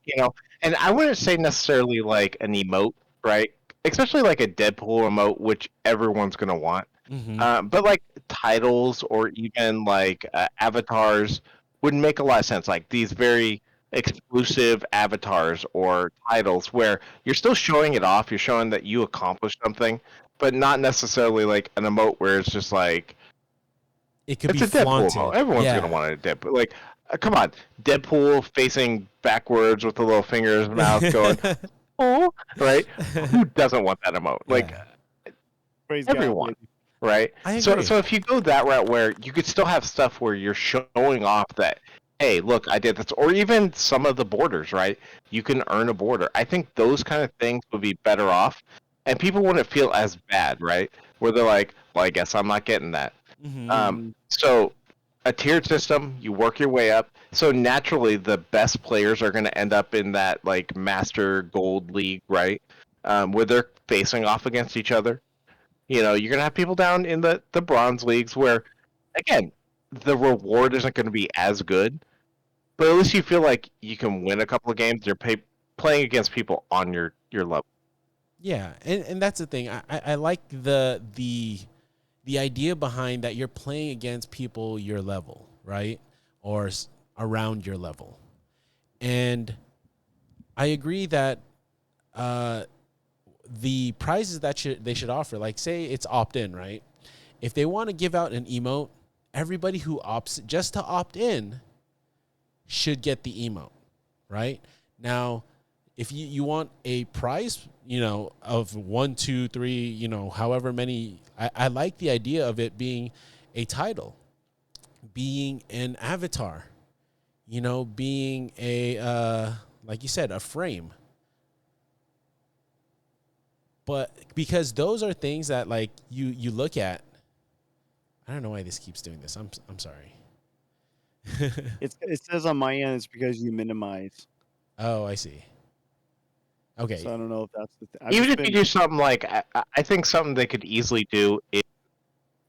And I wouldn't say necessarily like an emote, right? Especially like a Deadpool emote, which everyone's gonna want. Mm-hmm. But like titles or even like avatars wouldn't make a lot of sense. Like these very exclusive avatars or titles where you're still showing it off, you're showing that you accomplished something, but not necessarily like an emote where it's just like It could it's be a Deadpool emote. flaunted. Everyone's gonna Yeah. want a Deadpool. Like, come on, Deadpool facing backwards with the little finger in his mouth, going, "Oh," right? Who doesn't want that emote? Like Yeah. Praise God, everyone, baby. right? I So, agree. so if you go that route, where you could still have stuff where you're showing off that, hey, look, I did this, or even some of the borders, right? You can earn a border. I think those kind of things would be better off, and people wouldn't feel as bad, right? Where they're like, well, I guess I'm not getting that. Mm-hmm. So a tiered system, you work your way up. So naturally, the best players are going to end up in that like master gold league, right? Where they're facing off against each other. You're going to have people down in the bronze leagues where, again, the reward isn't going to be as good, but at least you feel like you can win a couple of games. You're playing against people on your level. Yeah, and that's the thing. I like the idea behind that you're playing against people your level, right? Or around your level. And I agree that uh, the prizes that they should offer, like say it's opt in, right? If they want to give out an emote, everybody who opts just to opt in should get the emote, right? Now, if you want a prize, of 1, 2, 3, however many, I like the idea of it being a title, being an avatar, being a, like you said, a frame. But because those are things that like you look at, I don't know why this keeps doing this. I'm sorry. It says on my end it's because you minimize. Oh, I see. Okay. So I don't know if that's the thing. I've Even just if you been do something like, I think something they could easily do is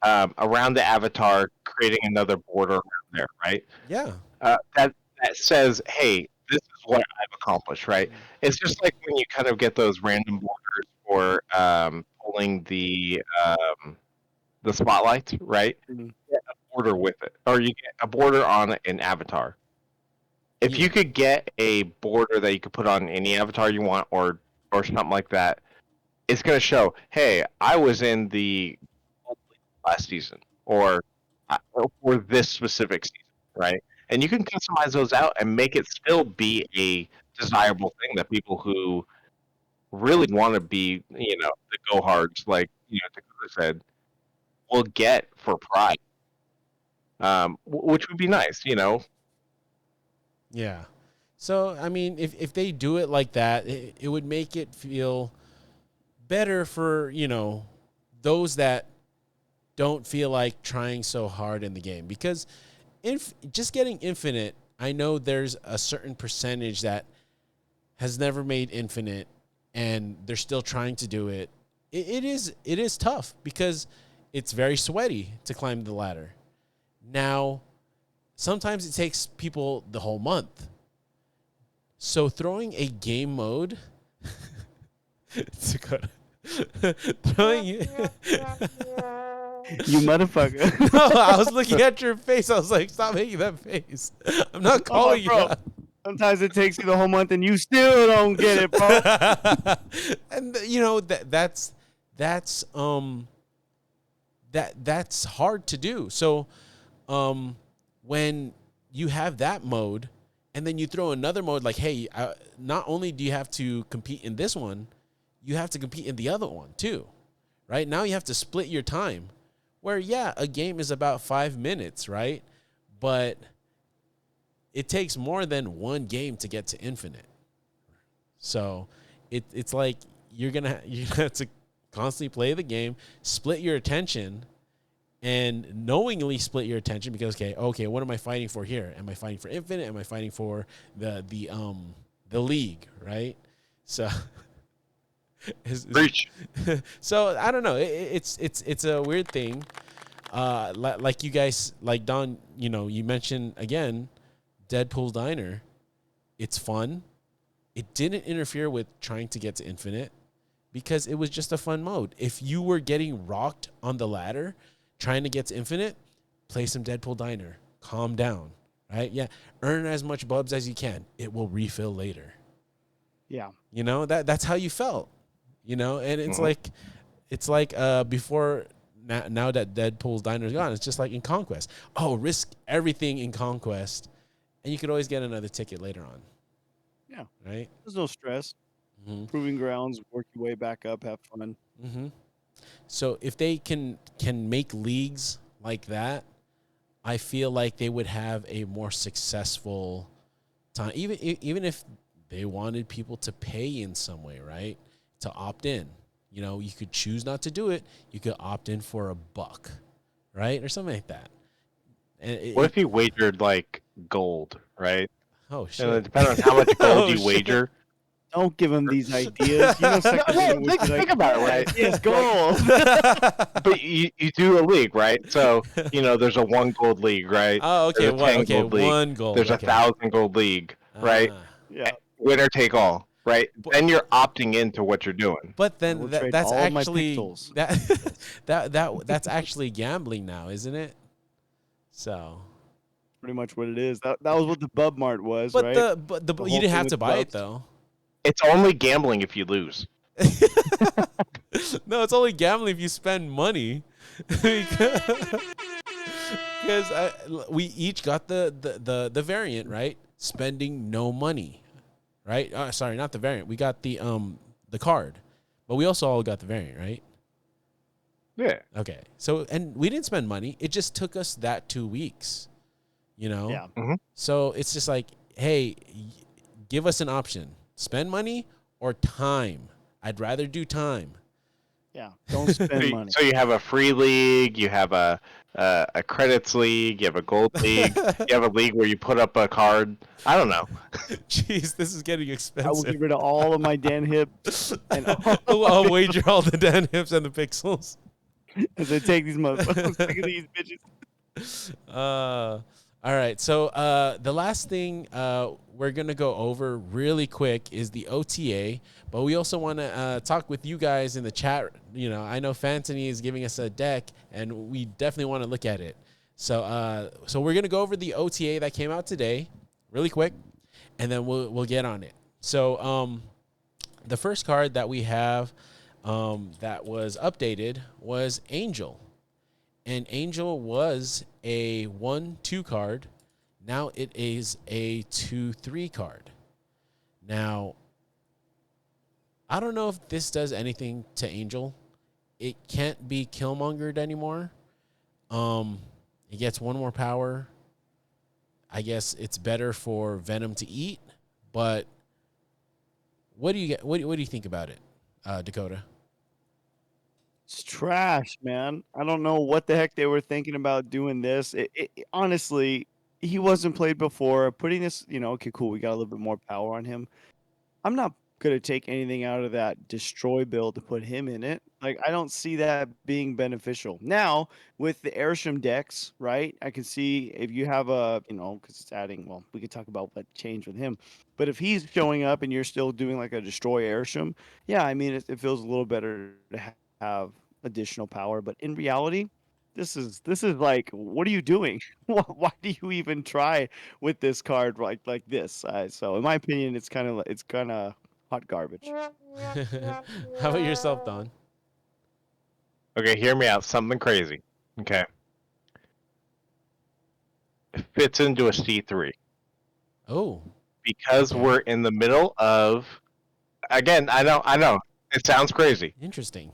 around the avatar, creating another border around there, right? Yeah. That says, "Hey, this is what I've accomplished." Right? It's just like when you kind of get those random borders for pulling the spotlights, right? Mhm. Get a border with it, or you get a border on an avatar. If Yeah. you could get a border that you could put on any avatar you want, or something like that, it's going to show, hey, I was in the last season, or this specific season, right? And you can customize those out and make it still be a desirable thing that people who really want to be, the go hards, like Dakota said, will get for pride, which would be nice. Yeah. So, I mean, if they do it like that, it would make it feel better for, those that don't feel like trying so hard in the game. Because just getting infinite, I know there's a certain percentage that has never made infinite and they're still trying to do it. It is tough because it's very sweaty to climb the ladder. Now, sometimes it takes people the whole month. So throwing a game mode, Dakota, throwing you motherfucker. no, I was looking at your face. I was like, stop making that face. I'm not Oh, calling you bro. out. Sometimes it takes you the whole month and you still don't get it, bro. And that's hard to do. So when you have that mode, and then you throw another mode like, hey, not only do you have to compete in this one, you have to compete in the other one too, right? Now you have to split your time, where, yeah, a game is about 5 minutes, right? But it takes more than one game to get to infinite. So it's like you're gonna have to constantly play the game, split your attention, and knowingly split your attention because okay, what am I fighting for here? Am I fighting for infinite? Am I fighting for the league, right? So Reach. so I don't know. It's a weird thing. Like you guys, like Don, you mentioned again, Deadpool Diner. It's fun. It didn't interfere with trying to get to infinite because it was just a fun mode. If you were getting rocked on the ladder trying to get to infinite, play some Deadpool Diner. Calm down, right? Yeah, earn as much bubs as you can. It will refill later. Yeah. That's how you felt. And it's like before now that Deadpool's Diner is gone, it's just like in Conquest. Oh, risk everything in Conquest, and you could always get another ticket later on. Yeah. Right? There's no stress. Mm-hmm. Proving grounds, work your way back up, have fun. Mm-hmm. So if they can make leagues like that, I feel like they would have a more successful time. Even if they wanted people to pay in some way, right? To opt in. You could choose not to do it. You could opt in for $1, right? Or something like that. And What if you wagered like gold, right? Oh shit! Depending on how much gold you wager. Don't give him these ideas. Think about it, right? Yes, gold. But you do a league, right? So there's a 1 gold league, right? Oh, okay. There's a 10 gold league. 1 gold. There's 1,000 gold league, right? Yeah. Winner take all, right? Then you're opting into what you're doing. But then that's actually that's actually gambling now, isn't it? So pretty much what it is. That was what the Bub Mart was, but right? But you didn't have to buy it though. It's only gambling if you lose. No, it's only gambling if you spend money. Because we each got the variant, right? Spending no money, right? Sorry, not the variant. We got the card, but we also all got the variant, right? Yeah. Okay. So, and we didn't spend money. It just took us that 2 weeks, Yeah. Mm-hmm. So it's just like, hey, give us an option: spend money or time. I'd rather do time. Yeah, don't spend money. So you have a free league, you have a credits league, you have a gold league, you have a league where you put up a card. I don't know. Jeez, this is getting expensive. I will get rid of all of my Dan hips and I'll wager all the Dan hips and the pixels. as I take these motherfuckers. Look at these bitches. All right. So the last thing we're gonna go over really quick is the OTA, but we also want to talk with you guys in the chat. I know Fantony is giving us a deck, and we definitely want to look at it. So we're gonna go over the OTA that came out today, really quick, and then we'll get on it. So the first card that we have that was updated was Angel. And Angel was a 1/2 card. Now it is a 2/3 card. Now, I don't know if this does anything to Angel. It can't be Killmongered anymore. It gets 1 more power. I guess it's better for Venom to eat. But what do you get? What do you think about it, Dakota? It's trash, man. I don't know what the heck they were thinking about doing this. Honestly, he wasn't played before. Putting this, okay, cool. We got a little bit more power on him. I'm not going to take anything out of that destroy build to put him in it. Like, I don't see that being beneficial. Now, with the Airsham decks, right, I can see if you have because it's adding, well, we could talk about what changed with him. But if he's showing up and you're still doing like a destroy Airsham, yeah, I mean, it feels a little better to have additional power. But in reality, this is like, what are you doing? Why do you even try with this card like this? So in my opinion, it's kind of hot garbage. How about yourself, Don? Okay, hear me out. Something crazy. Okay. fits into a C3 Oh, because okay. we're in the middle of. Again, I know, it sounds crazy. Interesting.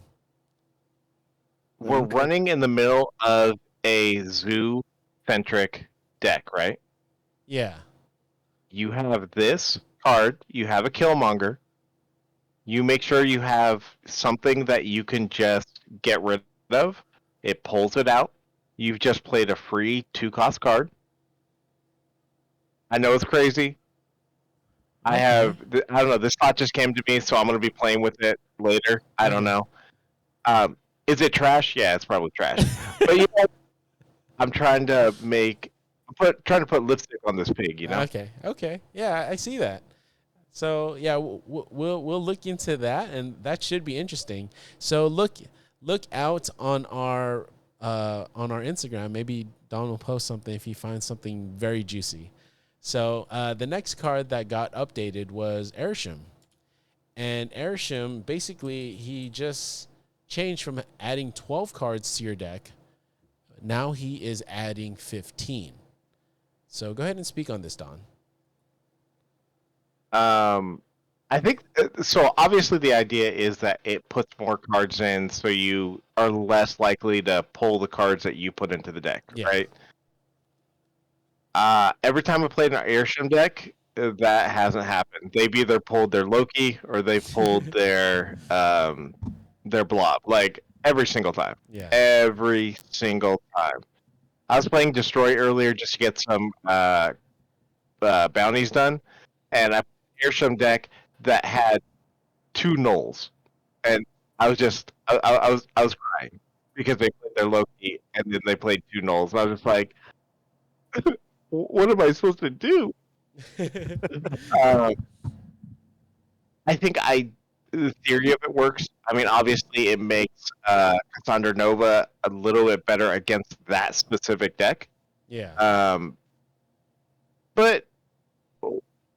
We're Okay. running in the middle of a zoo-centric deck, right? Yeah. You have this card, you have a Killmonger. You make sure you have something that you can just get rid of. It pulls it out. You've just played a free 2-cost card. I know it's crazy. Okay. I don't know. This thought just came to me, so I'm gonna be playing with it later. I don't Okay. know. Is it trash? Yeah, it's probably trash. But you know, I'm trying to put lipstick on this pig. You know. Okay. Okay. Yeah, I see that. So yeah, we'll look into that, and that should be interesting. So look out on our Instagram. Maybe Don will post something if he finds something very juicy. So the next card that got updated was Airsham, and Airsham basically he just changed from adding 12 cards to your deck. Now he is adding 15. So go ahead and speak on this, Don. I think so. Obviously, the idea is that it puts more cards in, so you are less likely to pull the cards that you put into the deck, Yeah. right? Every time I played an Airsham deck, that hasn't happened. They've either pulled their Loki or they've pulled their Blob, like every single time. Yeah. Every single time. I was playing Destroy earlier just to get some bounties done, and I put an Airsham deck that had 2 nulls, and I was crying because they played their Loki and then they played 2 nulls. And I was just like, what am I supposed to do? Uh, I think the theory of it works. I mean, obviously, it makes Cassandra Nova a little bit better against that specific deck. Yeah. Um, but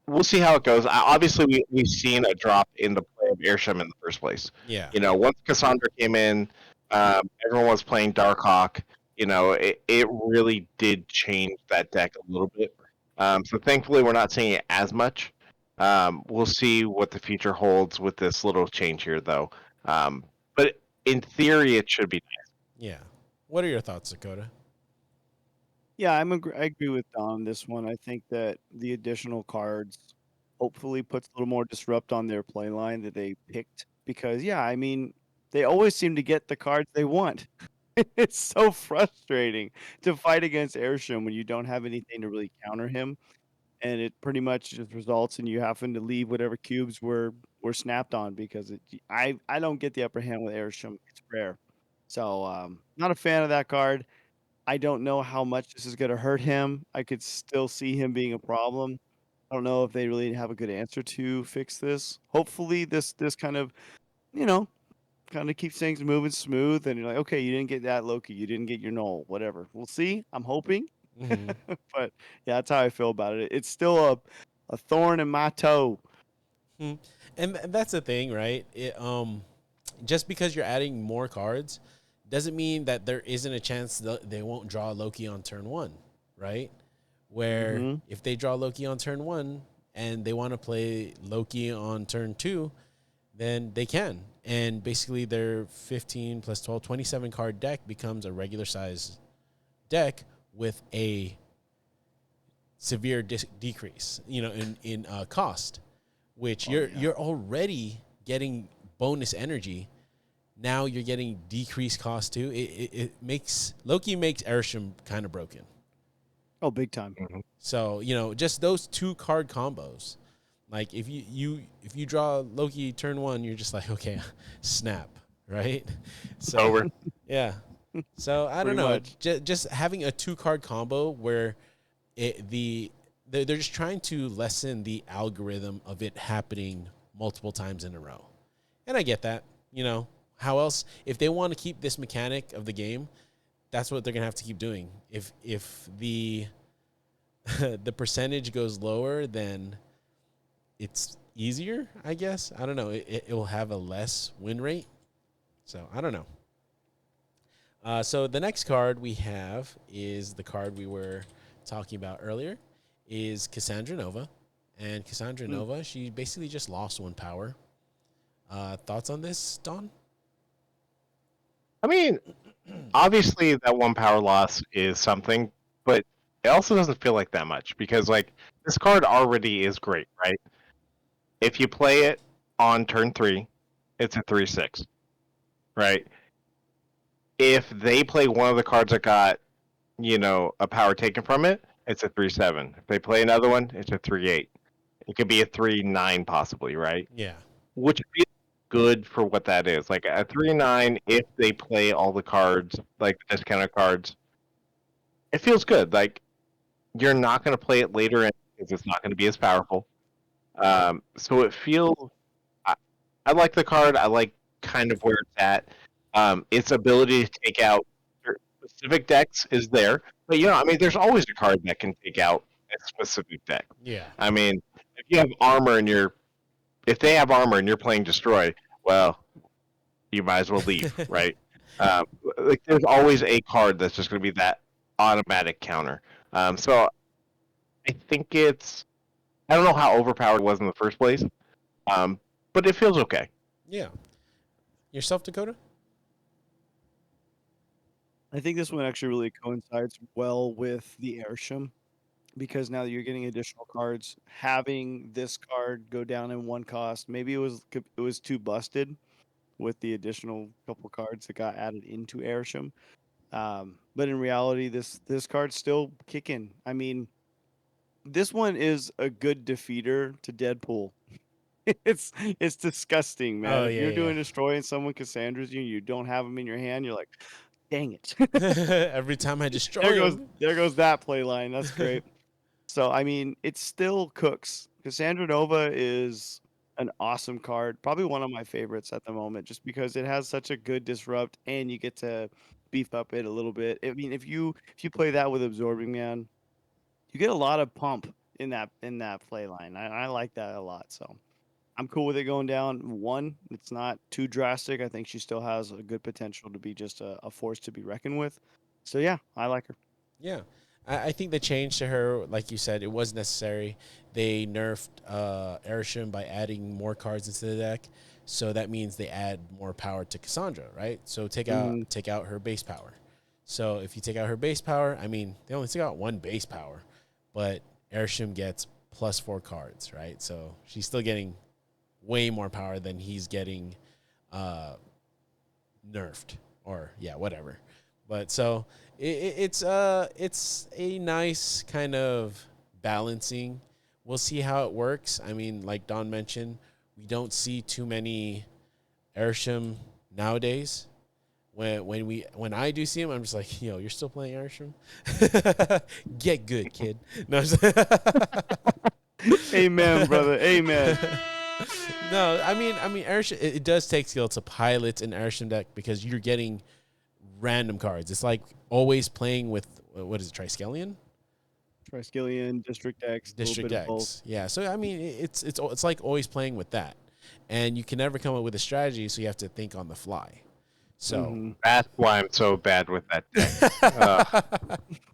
we'll see how it goes. Obviously, we've seen a drop in the play of Airsham in the first place. Yeah. You know, once Cassandra came in, everyone was playing Darkhawk. You know, it really did change that deck a little bit. So thankfully, we're not seeing it as much. We'll see what the future holds with this little change here, though. But in theory, it should be. Yeah. What are your thoughts, Dakota? Yeah, I agree with Don on this one. I think that the additional cards hopefully puts a little more disrupt on their play line that they picked because yeah, I mean, they always seem to get the cards they want. It's so frustrating to fight against Airsham when you don't have anything to really counter him, and it pretty much just results in you having to leave whatever cubes were snapped on because I don't get the upper hand with Airsham. It's rare. So, not a fan of that card. I don't know how much this is gonna hurt him. I could still see him being a problem. I don't know if they really have a good answer to fix this. Hopefully, this kind of, you know, kinda keeps things moving smooth, and you're like, "Okay, you didn't get that Loki, you didn't get your null, whatever." We'll see, I'm hoping. Hmm. But, yeah, that's how I feel about it. It's still a thorn in my toe. And that's the thing, right? Just because you're adding more cards doesn't mean that there isn't a chance that they won't draw Loki on turn one, right? Where Mhm. if they draw Loki on turn one and they want to play Loki on turn two, then they can. And basically their 15 plus 12, 27 card deck becomes a regular size deck with a severe decrease, in cost, which Oh, yeah. you're already getting bonus energy. Now you're getting decreased cost too. It makes Loki makes Airsham kind of broken. Oh, big time. Mhm. So just those 2 card combos. Like if you draw Loki turn one, you're just like, okay, snap, right? So Over. yeah. So I don't Pretty know. much. Just having a 2 card combo where they're just trying to lessen the algorithm of it happening multiple times in a row. And I get that. How else if they want to keep this mechanic of the game, that's what they're going to have to keep doing. If the the percentage goes lower, then it's easier, I guess. I don't know. It will have a less win rate. So, I don't know. So the next card we have is the card we were talking about earlier is Cassandra Nova. And Cassandra Nova, she basically just lost 1 power. Thoughts on this, Don? I mean, obviously that 1 power loss is something, but it also doesn't feel like that much because like this card already is great, right? If you play it on turn 3, it's a 3/6, right? If they play one of the cards that got, a power taken from it, it's a 3/7. If they play another one, it's a 3/8. It could be a 3/9 possibly, right? Yeah. Which feels good for what that is. Like a 3/9, if they play all the cards, like the discounted cards, it feels good. Like you're not going to play it later in because it's not going to be as powerful. So it feels. I like the card. I like kind of where it's at. Its ability to take out specific decks is there, but I mean, there's always a card that can take out a specific deck. Yeah. I mean, if you have armor and if they have armor and you're playing destroy, well, you might as well leave, right? Like there's always a card that's just going to be that automatic counter. So I think I don't know how overpowered it was in the first place, but it feels okay. Yeah. Yourself, Dakota? I think this one actually really coincides well with the Airsham because now that you're getting additional cards, having this card go down in 1 cost, maybe it was too busted with the additional couple cards that got added into Airsham. But in reality, this card's still kicking. I mean, this one is a good defeater to Deadpool. It's disgusting, man. Oh, If you're yeah, doing destroy and someone Cassandra's you, and you don't have them in your hand, you're like, dang it. yeah. Every time I destroy him. There goes that play line. That's great. So I mean, it still cooks. Cassandra Nova is an awesome card, probably one of my favorites at the moment, just because it has such a good disrupt, and you get to beef up it a little bit. I mean, if you play that with Absorbing Man, you get a lot of pump in that play line. I like that a lot. So I'm cool with it going down 1. It's not too drastic. I think she still has a good potential to be just a force to be reckoned with. So yeah, I like her. Yeah. I think the change to her, like you said, it was necessary. They nerfed Airsham by adding more cards into the deck. So that means they add more power to Cassandra, right? So take out her base power. So if you take out her base power, I mean, they only took out 1 base power, but Airsham gets +4 cards, right? So she's still getting way more power than he's getting nerfed, or yeah, whatever. But so it's a nice kind of balancing. We'll see how it works. I mean, like Don mentioned, we don't see too many Airsham nowadays. When I do see him, I'm just like, yo, you're still playing Airsham? Get good, kid. No, I'm just Amen, brother. Amen. no, I mean, Airsham. It does take skill to pilot an Airsham deck because you're getting random cards. It's like always playing with what is it, Triskelion? Triskelion, District X, a little District bit of both. X. Yeah. So I mean, it's like always playing with that, and you can never come up with a strategy, so you have to think on the fly. So That's why I'm so bad with that deck.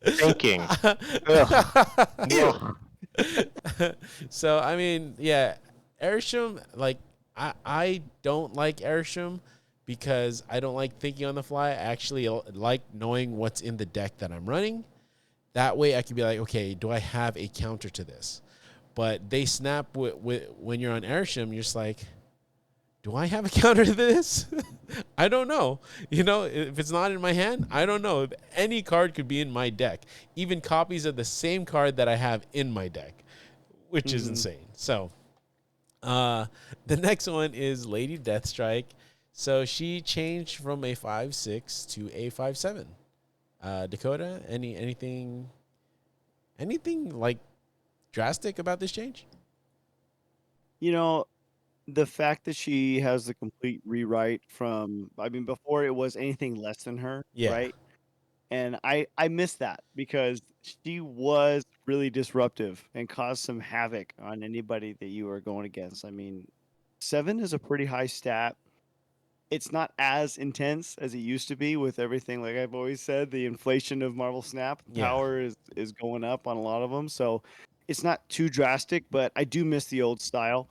Thinking. Ugh. So I mean, yeah, Airsham. Like I don't like Airsham because I don't like thinking on the fly. I actually like knowing what's in the deck that I'm running. That way, I can be like, okay, do I have a counter to this? But they snap when you're on Airsham. You're just like, do I have a counter to this? I don't know. If it's not in my hand, I don't know. Any card could be in my deck, even copies of the same card that I have in my deck, which is insane. So, the next one is Lady Deathstrike. So she changed from a 5/6 to a 5/7. Dakota, anything like drastic about this change? The fact that she has the complete rewrite I mean, before it was anything less than her, Yeah. right? And I miss that because she was really disruptive and caused some havoc on anybody that you were going against. I mean, 7 is a pretty high stat. it's not as intense as it used to be with everything. Like I've always said, the inflation of Marvel Snap Yeah. power is going up on a lot of them. So it's not too drastic, but I do miss the old style.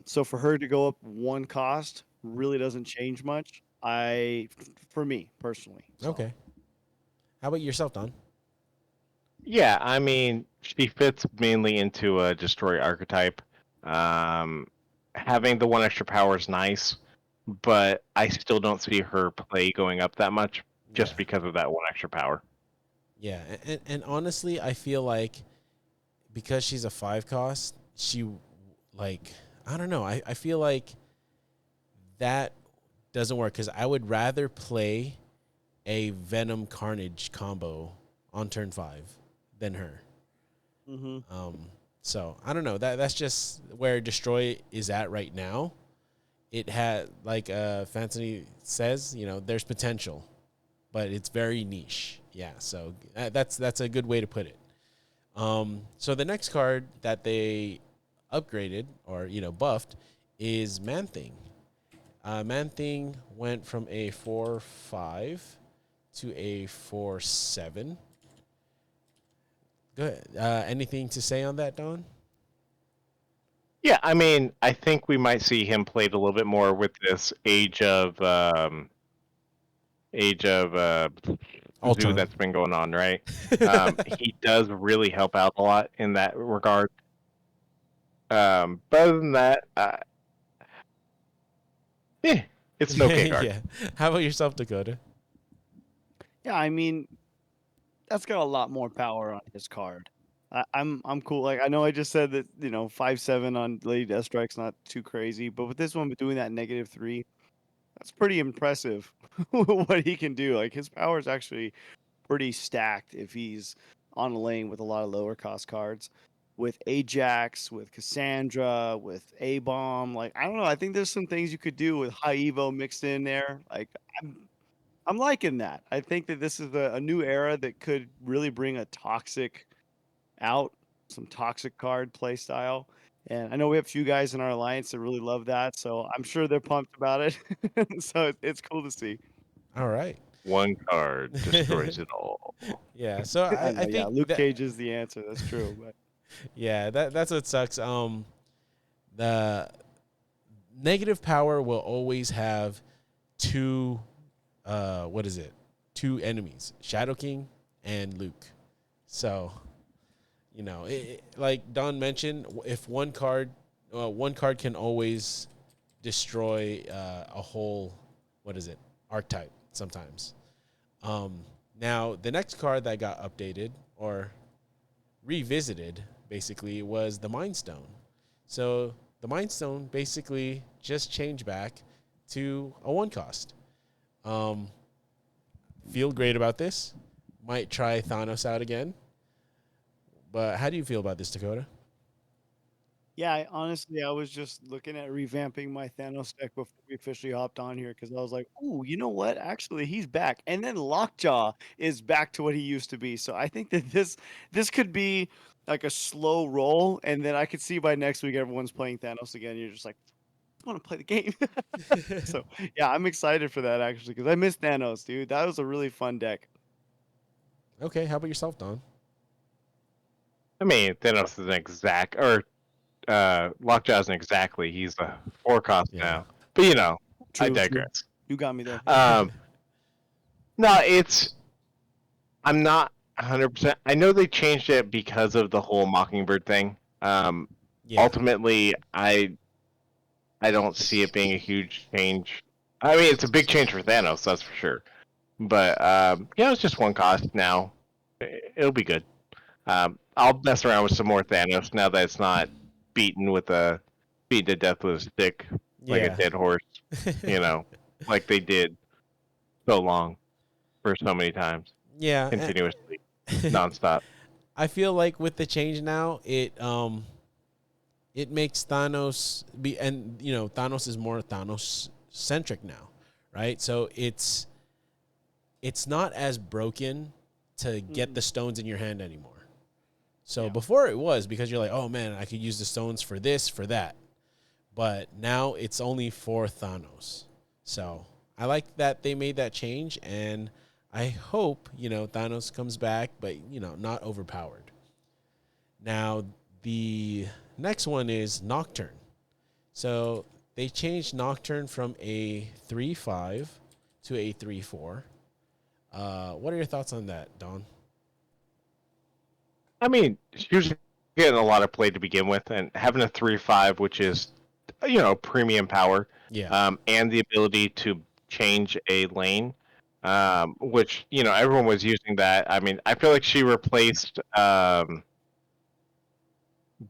So for her to go up one cost really doesn't change much. For me personally. So Okay. How about yourself, Don? Yeah, I mean, she fits mainly into a destroy archetype. Um, Having the one extra power is nice, but I still don't see her play going up that much Yeah. just because of that one extra power. Yeah. And honestly, I feel like because she's a 5 cost, she like I don't know. I feel like that doesn't work because I would rather play a Venom Carnage combo on turn 5 than her. hmm So I don't know. That's just where Destroy is at right now. It had like Fancy says, there's potential, but it's very niche. Yeah, so that's a good way to put it. So the next card that they upgraded or buffed is Man Thing. Man Thing went from a 4/5 to a 4/7. Good. Anything to say on that, Don? Yeah, I mean, I think we might see him played a little bit more with this age of zoo Ultron. that's been going on, right? He does really help out a lot in that regard. But other than that, eh, it's an okay card. Yeah. How about yourself, Dakota? Yeah, I mean that's got a lot more power on his card. I'm cool. Like I know I just said that 5/7 on Lady Deathstrike's not too crazy, but with this one doing that -3, that's pretty impressive. What he can do. Like his power is actually pretty stacked if he's on a lane with a lot of lower cost cards. With Ajax, with Cassandra, with A Bomb, like I don't know. I think there's some things you could do with High Evo mixed in there. Like I'm liking that. I think that this is a new era that could really bring a toxic out, some toxic card play style. And I know we have a few guys in our alliance that really love that, so I'm sure they're pumped about it. So it's cool to see. All right. One card destroys it all. Yeah. So I I know, yeah, think Luke that Cage is the answer. That's true. But yeah, that's what sucks. The negative power will always have two what is it? Two enemies, Shadow King and Luke. So, like Don mentioned, if one card can always destroy a whole, what is it, archetype sometimes. Now, the next card that got updated or revisited basically was the Mind Stone. So the Mind Stone basically just changed back to a 1 cost. Feel great about this. Might try Thanos out again. But how do you feel about this, Dakota? yeah, honestly, I was just looking at revamping my Thanos deck before we officially hopped on here because I was like, "Ooh, you know what? Actually, he's back." And then Lockjaw is back to what he used to be. So I think that this could be like a slow roll, and then I could see by next week everyone's playing Thanos again. You're just like, "I want to play the game." So yeah, I'm excited for that actually because I miss Thanos, dude. That was a really fun deck. Okay, how about yourself, Don? I mean, Thanos is an exact, or Lockjaw isn't exactly. He's a 4 cost Yeah. now. But I True, true. digress. You got me there. No, I'm not 100%. I know they changed it because of the whole Mockingbird thing. Yeah. Ultimately, I don't see it being a huge change. I mean, it's a big change for Thanos, that's for sure. But yeah, it's just 1 cost now. It'll be good. I'll mess around with some more Thanos now that it's not beaten to death with a stick like a Yeah. dead horse. Like they did so long for so many times, Yeah. continuously, nonstop. I feel like with the change now, it makes Thanos be, and Thanos is more Thanos centric now, right? So it's not as broken to get the stones in your hand anymore. So Yeah. before it was because you're like, oh man, I could use the stones for this, for that. But now it's only for Thanos. So I like that they made that change, and I hope, Thanos comes back, but, not overpowered. Now, the next one is Nocturne. So they changed Nocturne from a 3-5 to a 3-4. What are your thoughts on that, Don? I mean, she was getting a lot of play to begin with, and having a 3-5, which is, premium power, Yeah. and the ability to change a lane, which, everyone was using that. I mean, I feel like she replaced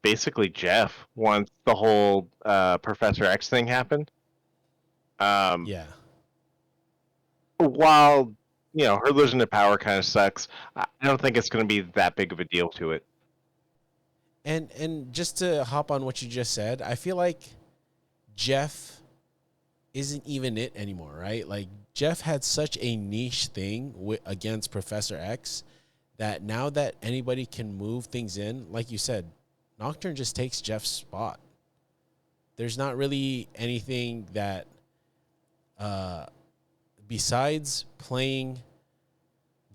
basically Jeff once the whole Professor X thing happened. Yeah. While, her losing the power kind of sucks, I don't think it's going to be that big of a deal to it. And just to hop on what you just said, I feel like Jeff isn't even it anymore, right? Like Jeff had such a niche thing against Professor X that now that anybody can move things in, like you said, Nocturne just takes Jeff's spot. There's not really anything that, besides playing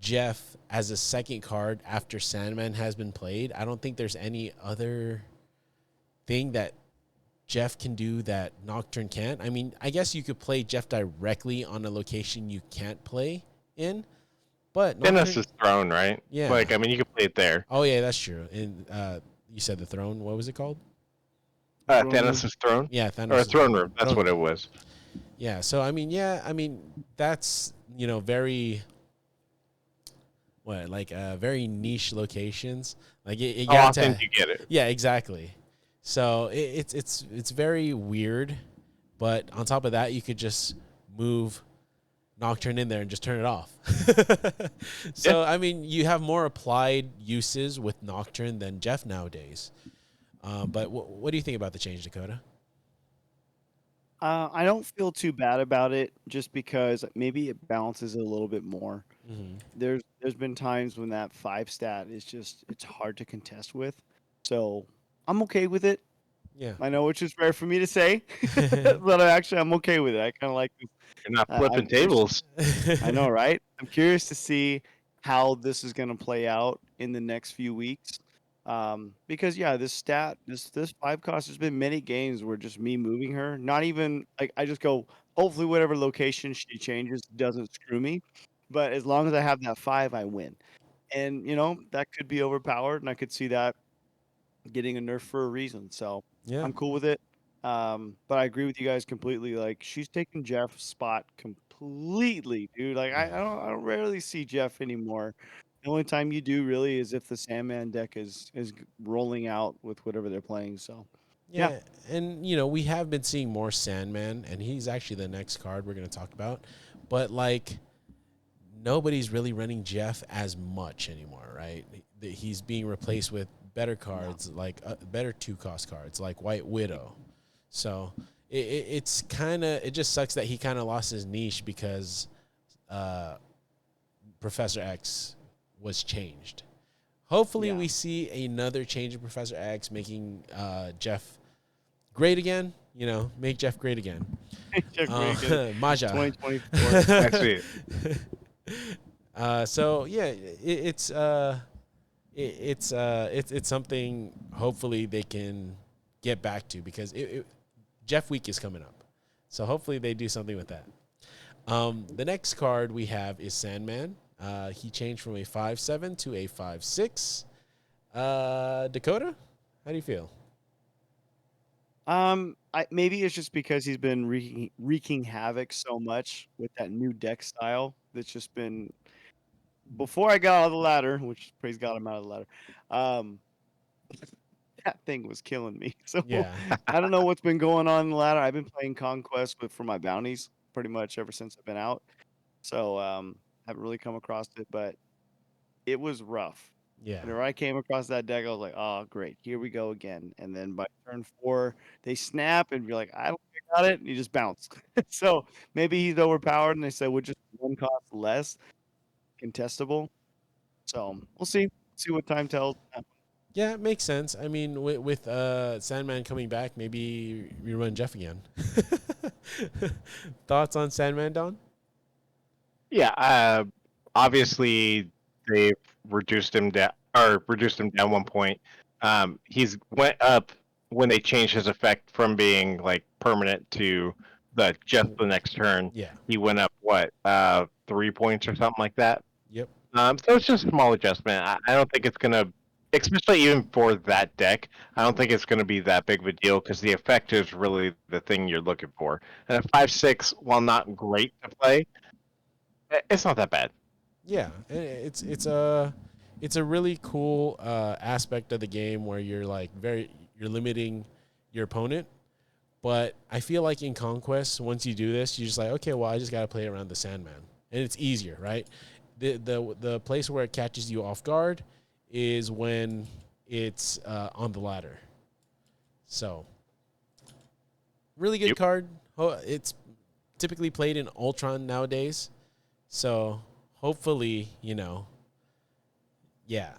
Jeff as a second card after Sandman has been played, I don't think there's any other thing that Jeff can do that Nocturne can't. I mean, I guess you could play Jeff directly on a location you can't play in, but Dennis's throne, right? Yeah. Like, I mean, you can play it there. Oh yeah, that's true. And you said the throne. What was it called? Thanos' throne? Yeah, Thanos. Or a throne room. That's what it was. Yeah. So I mean, that's very very niche locations. Like you How often do you get it? Yeah, exactly. So it's very weird, but on top of that, you could just move Nocturne in there and just turn it off. So yeah. I mean, you have more applied uses with Nocturne than Jeff nowadays. But what do you think about the change, Dakota? I don't feel too bad about it, just because maybe it balances it a little bit more. Mm-hmm. There's been times when that 5 stat is just, it's hard to contest with, so I'm okay with it. Yeah, I know, which is rare for me to say, but I'm okay with it. I kind of like this. You're not flipping tables. I know, right? I'm curious to see how this is going to play out in the next few weeks. Because this 5 cost, there's been many games where just me moving her, not even like, I just go, hopefully whatever location she changes doesn't screw me. But as long as I have that 5, I win. And that could be overpowered, and I could see that getting a nerf for a reason. So yeah, I'm cool with it. But I agree with you guys completely. Like, she's taking Jeff's spot completely, dude. Like, I don't rarely see Jeff anymore. The only time you do really is if the Sandman deck is rolling out with whatever they're playing. So yeah. And we have been seeing more Sandman, and he's actually the next card we're going to talk about. But like, nobody's really running Jeff as much anymore, right? He's being replaced with better cards, like better 2-cost cards, like White Widow. So it's kind of, it just sucks that he kind of lost his niche because Professor X was changed. Hopefully we see another change in Professor X, making Jeff great again. Make Jeff great again. Jeff great again. Maja. 2024. So yeah, it's something hopefully they can get back to, because Jeff Week is coming up. So hopefully they do something with that. The next card we have is Sandman. He changed from a 5/7 to a 5/6. Dakota, how do you feel? Maybe it's just because he's been wreaking havoc so much with that new deck style that's just been, before I got out of the ladder, which praise God I'm out of the ladder, that thing was killing me. So Yeah. I don't know what's been going on in the ladder. I've been playing Conquest for my bounties pretty much ever since I've been out. So haven't really come across it, but it was rough. Yeah. Whenever I came across that deck, I was like, oh, great, here we go again. And then by turn 4, they snap, and you're like, I don't think I got it, and you just bounce. So maybe he's overpowered, and they said, we're just 1 cost less contestable. So we'll see. See what time tells. Yeah, it makes sense. I mean, with Sandman coming back, maybe we run Jeff again. Thoughts on Sandman, Don? Yeah, obviously they've reduced him down 1 point. He's went up when they changed his effect from being like permanent to just the next turn. Yeah. He went up what 3 points or something like that. Yep. So it's just a small adjustment. I don't think it's gonna, especially even for that deck. I don't think it's gonna be that big of a deal because the effect is really the thing you're looking for. And a 5/6, while not great to play, it's not that bad. Yeah, it's a really cool aspect of the game where you're like you're limiting your opponent. But I feel like in Conquest, once you do this, you're just like, okay, well, I just gotta play around the Sandman, and it's easier, right? The place where it catches you off guard is when it's on the ladder. So, really good Yep. card. It's typically played in Ultron nowadays. So hopefully, yeah,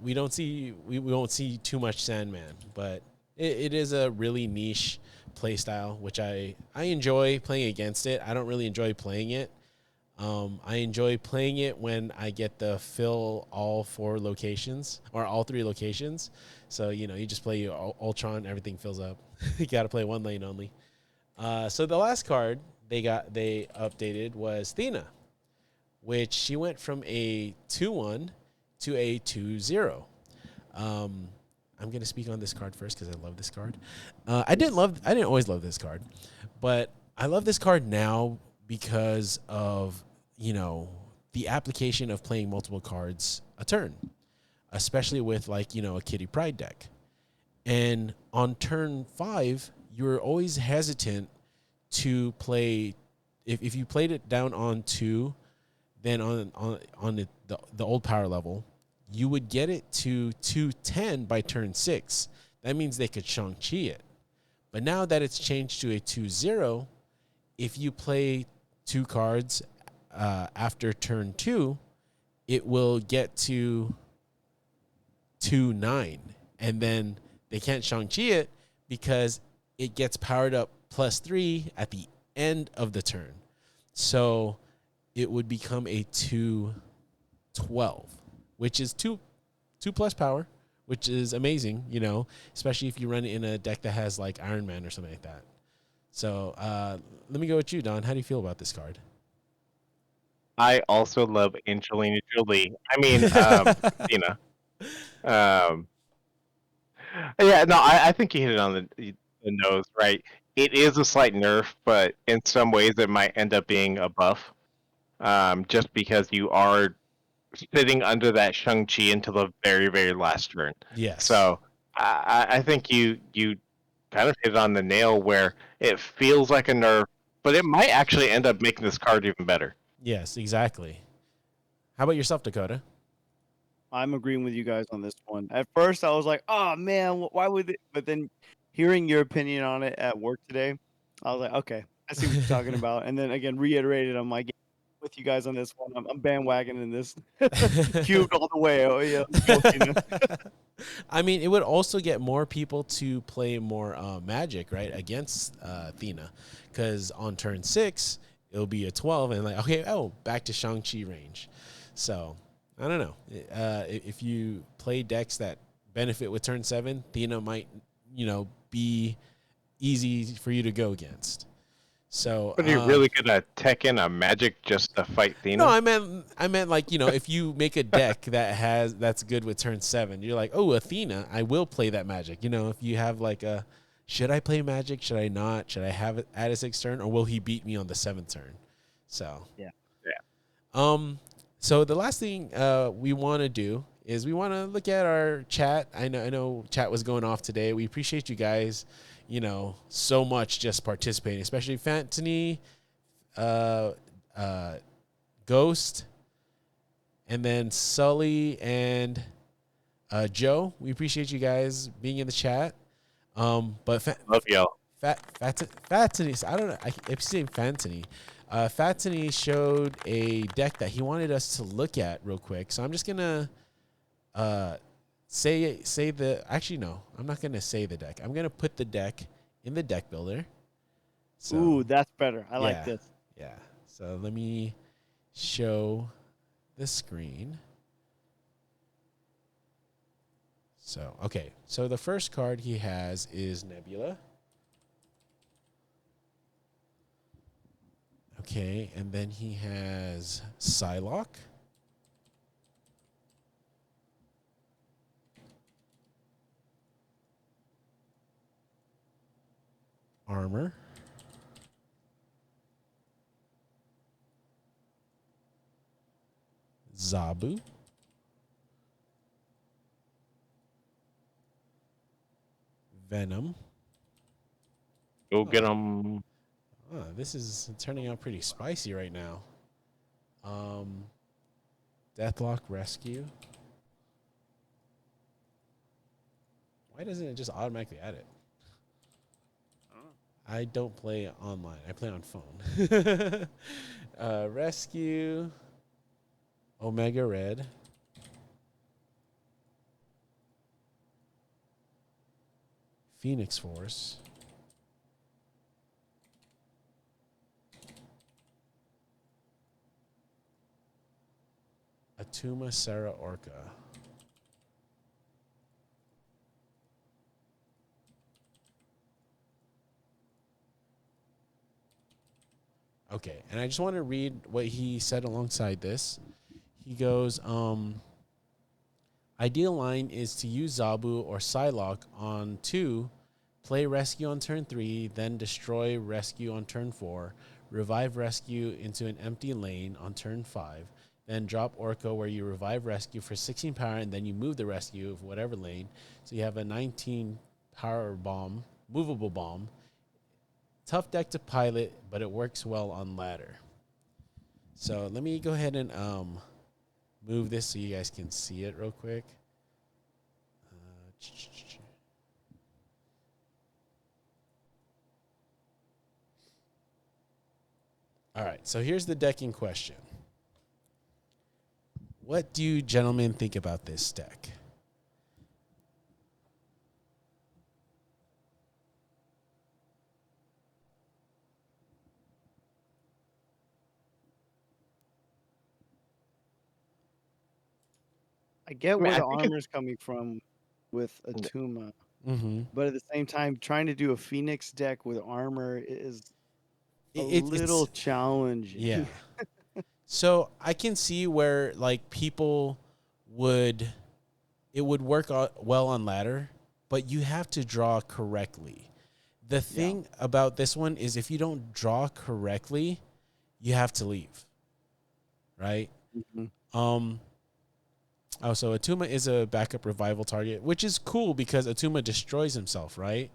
we won't see too much Sandman, but it is a really niche play style, which I enjoy playing against it. I don't really enjoy playing it. I enjoy playing it when I get the fill all 4 locations or all 3 locations. So, you just play Ultron, everything fills up. You got to play 1 lane only. So the last card they updated was Thena, which she went from a 2/1 to a 2/0. I'm gonna speak on this card first because I love this card. I didn't always love this card, but I love this card now because of the application of playing multiple cards a turn, especially with a Kitty Pride deck. And on turn 5, you're always hesitant to play. If you played it down on 2, then on the old power level, you would get it to 210 by turn 6. That means they could Shang-Chi it. But now that it's changed to a 2/0, if you play 2 cards after turn 2, it will get to 2/9, and then they can't Shang-Chi it because it gets powered up +3 at the end of the turn. So it would become a 2/12, which is 2 plus power, which is amazing, especially if you run it in a deck that has like Iron Man or something like that. So let me go with you, Don. How do you feel about this card? I also love Angelina Jolie. I mean, Um, yeah, no, I think you hit it on the nose, right? It is a slight nerf, but in some ways it might end up being a buff, just because you are sitting under that Shang-Chi until the very, very last turn. Yes. So I think you kind of hit it on the nail where it feels like a nerf, but it might actually end up making this card even better. Yes, exactly. How about yourself, Dakota? I'm agreeing with you guys on this one. At first, I was like, "Oh man, why would it?" But then, hearing your opinion on it at work today, I was like, "Okay, I see what you're talking about." And then again, reiterated, I'm like, with you guys on this one. I'm bandwagoning this. Cubed all the way. Oh yeah. I mean, it would also get more people to play more Magic, right, against Athena, because on turn 6 it'll be a 12, and like, okay, back to Shang-Chi range. So I don't know. If you play decks that benefit with turn 7, Athena might be easy for you to go against. So, But are you really gonna tech in a Magic just to fight Athena? No, I meant like, if you make a deck that's good with turn 7, you're like, oh, Athena, I will play that Magic. If you have like should I play Magic? Should I not? Should I have it at a 6th turn, or will he beat me on the 7th turn? So yeah. So the last thing we want to do is we want to look at our chat. I know chat was going off today. We appreciate you guys, so much just participating, especially Fantony, Ghost, and then Sully and Joe. We appreciate you guys being in the chat. But love y'all. Fatony, I don't know. I keep saying Fantony. Fatony showed a deck that he wanted us to look at real quick. So I'm just gonna say the. Actually, no, I'm not gonna say the deck. I'm gonna put the deck in the deck builder, So, Ooh, that's better. I like yeah, this. yeah. So let me show the screen. So, okay. So the first card he has is Nebula. Okay, and then he has Psylocke. Armor. Zabu. Venom. Go get them. Oh, this is turning out pretty spicy right now. Deathlock Rescue. Why doesn't it just automatically add it? I don't play online. I play on phone. Rescue. Omega Red. Phoenix Force. Atuma Serra Orca. Okay, and I just want to read what he said alongside this. He goes, ideal line is to use Zabu or Psylocke on 2, play Rescue on turn 3, then destroy Rescue on turn 4, revive Rescue into an empty lane on turn 5, then drop Orca where you revive Rescue for 16 power, and then you move the Rescue of whatever lane. So you have a 19 power bomb, movable bomb. Tough deck to pilot, but it works well on ladder. So let me go ahead and move this so you guys can see it real quick. All right, so here's the deck in question. What do you gentlemen think about this deck? I get I mean, where I the think armor's coming from with Atuma, Mm-hmm. but at the same time, trying to do a Phoenix deck with armor is a It's little challenging. yeah. So I can see where like people would it would work well on ladder, but you have to draw correctly. The thing about this one is if you don't draw correctly, you have to leave. Right? Mhm. Oh, so Atuma is a backup revival target, which is cool because Atuma destroys himself, right?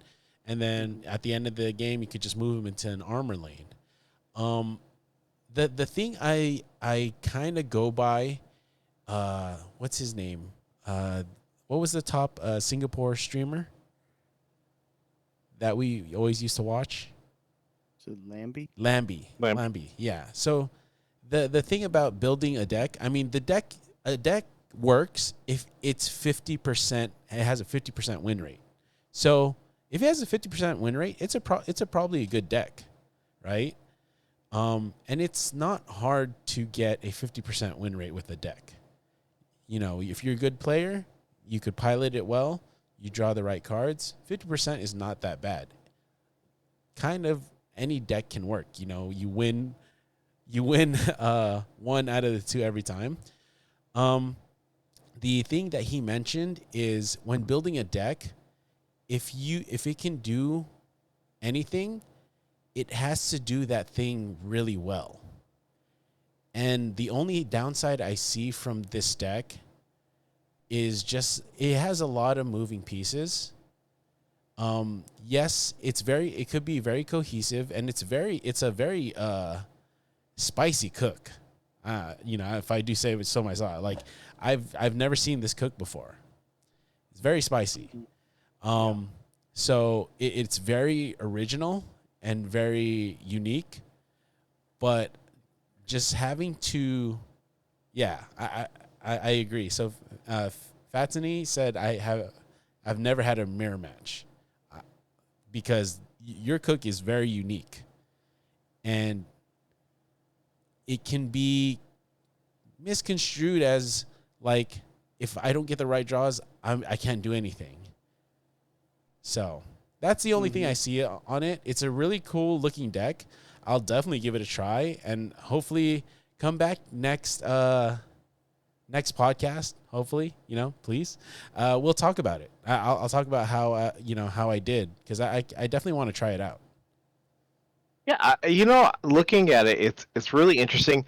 And then at the end of the game, you could just move him into an armor lane. The thing I kind of go by, what's his name? What was the top Singapore streamer that we always used to watch? So Lambie? Lambie, yeah. So the thing about building a deck, I mean, a deck works if it's 50%. It has a 50% win rate. So if it has a 50% win rate, it's probably a good deck, right? And it's not hard to get a 50% win rate with a deck. You know, if you're a good player, you could pilot it well. You draw the right cards. 50% is not that bad. Kind of any deck can work. You know, you win one out of the two every time. The thing that he mentioned is when building a deck, if it can do anything, it has to do that thing really well. And the only downside I see from this deck is just it has a lot of moving pieces. Yes, it could be very cohesive, and it's a very spicy cook. You know, if I do say it so myself, like I've never seen this cook before. It's very spicy. So it's very original and very unique, but just having to, I agree. So, Fatani said I've never had a mirror match because your cook is very unique. and it can be misconstrued as like, if I don't get the right draws, I can't do anything. So that's the only thing I see on it. It's a really cool looking deck. I'll definitely give it a try, and hopefully come back next podcast. Hopefully, please. We'll talk about it. I'll talk about how how I did, because I definitely want to try it out. Yeah, looking at it, it's really interesting,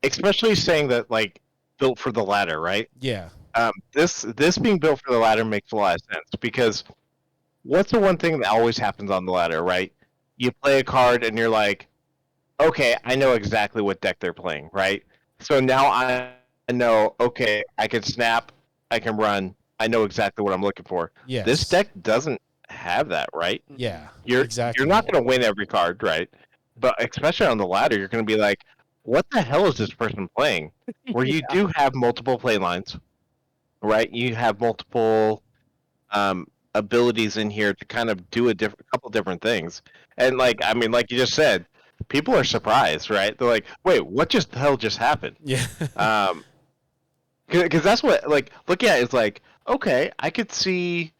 especially saying that like built for the ladder, right? Yeah. This being built for the ladder makes a lot of sense, because what's the one thing that always happens on the ladder, right? You play a card and you're like, okay, I know exactly what deck they're playing, right? So now I know, okay, I can snap, I can run, I know exactly what I'm looking for. Yes. This deck doesn't have that, right? Yeah. You're not going to win every card, right? But especially on the ladder, you're going to be like, what the hell is this person playing? Where you do have multiple play lines, right? You have multiple abilities in here to kind of do a couple different things. And like you just said, people are surprised, right? They're like, wait, what just the hell just happened? Yeah. Because that's what, like, looking at it, is like, okay, I could see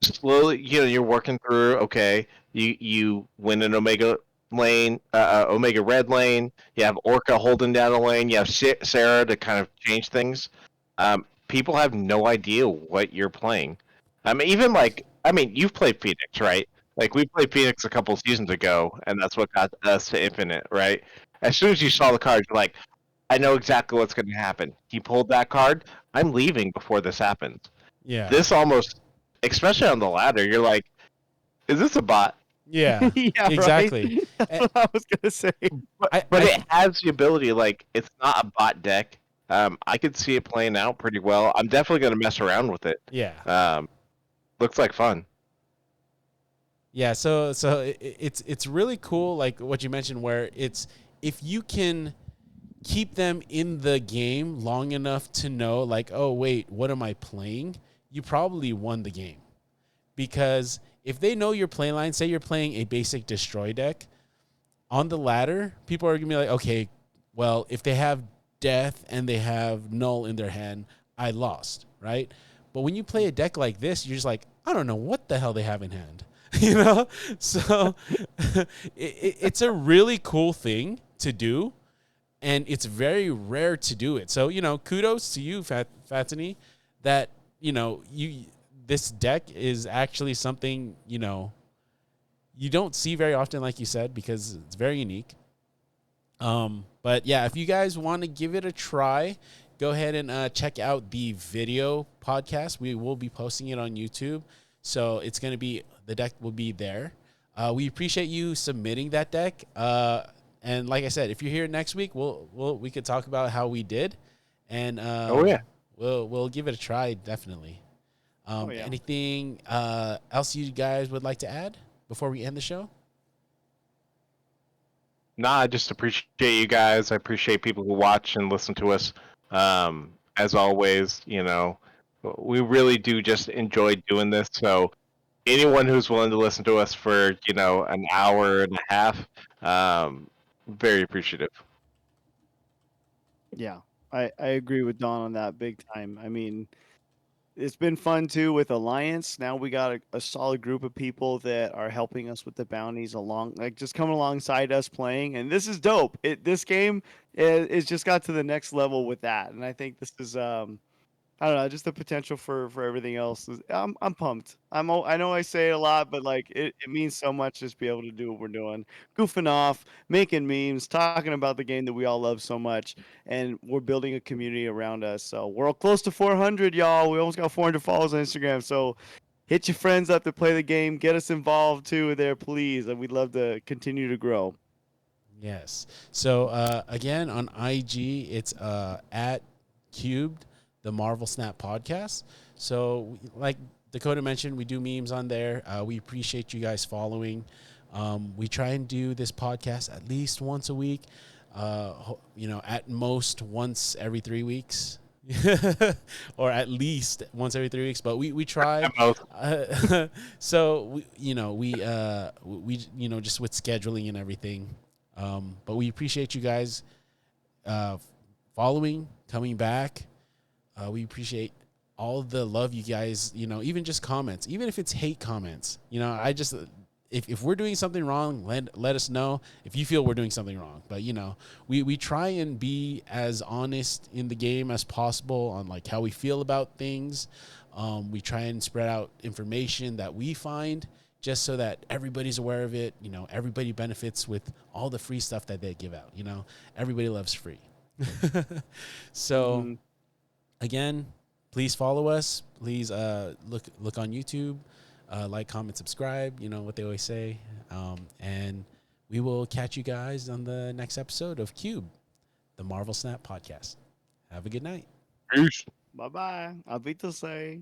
slowly, you're working through, okay, you win an Omega lane, Omega red lane, you have Orca holding down a lane, you have Sarah to kind of change things. People have no idea what you're playing. You've played Phoenix, right? Like, we played Phoenix a couple seasons ago, and that's what got us to Infinite, right? As soon as you saw the card, you're like, I know exactly what's going to happen. He pulled that card, I'm leaving before this happens. Yeah. This almost, especially on the ladder, you're like, is this a bot? Yeah. Yeah, exactly. Right? That's what I was gonna say. But it has the ability, like, it's not a bot deck. I could see it playing out pretty well. I'm definitely going to mess around with it. Yeah. Looks like fun. Yeah, so it's really cool, like what you mentioned, where it's, if you can keep them in the game long enough to know, like, oh wait, what am I playing? You probably won the game, because if they know your play line, say you're playing a basic destroy deck on the ladder, people are gonna be like, okay, well, if they have death and they have null in their hand, I lost, right? But when you play a deck like this, you're just like, I don't know what the hell they have in hand. So it's a really cool thing to do, and it's very rare to do it. So, kudos to you, Fatini, that, this deck is actually something, you don't see very often, like you said, because it's very unique. But yeah, if you guys want to give it a try, go ahead and check out the video podcast. We will be posting it on YouTube. So it's going to be, the deck will be there. We appreciate you submitting that deck. And like I said, if you're here next week, we could talk about how we did, and we'll give it a try, definitely. Anything else you guys would like to add before we end the show? Nah, I just appreciate you guys. I appreciate people who watch and listen to us. As always, we really do just enjoy doing this. So anyone who's willing to listen to us for, an hour and a half, very appreciative. Yeah, I agree with Don on that big time. I mean, it's been fun too with Alliance. Now we got a solid group of people that are helping us with the bounties along, like just coming alongside us playing, and this is dope. This game is just got to the next level with that, and I think this is I don't know, just the potential for everything else. I'm pumped. I know I say it a lot, but like it means so much just to be able to do what we're doing, goofing off, making memes, talking about the game that we all love so much, and we're building a community around us. So we're close to 400, y'all. We almost got 400 followers on Instagram. So hit your friends up to play the game. Get us involved too there, please. And we'd love to continue to grow. Yes. So again, on IG, it's at CUBED, the Marvel Snap podcast. So like Dakota mentioned, we do memes on there. We appreciate you guys following. We try and do this podcast at least once a week, at most once every 3 weeks. Or at least once every 3 weeks, but we try. So we just with scheduling and everything, But we appreciate you guys following, coming back. We appreciate all the love you guys, even just comments, even if it's hate comments, I just, if we're doing something wrong, let us know if you feel we're doing something wrong. But, we try and be as honest in the game as possible on like how we feel about things. We try and spread out information that we find just so that everybody's aware of it. Everybody benefits with all the free stuff that they give out. Everybody loves free. So again, please follow us. Please look on YouTube, like, comment, subscribe. You know what they always say. And we will catch you guys on the next episode of Cube, the Marvel Snap podcast. Have a good night. Peace. Bye bye. Avito say.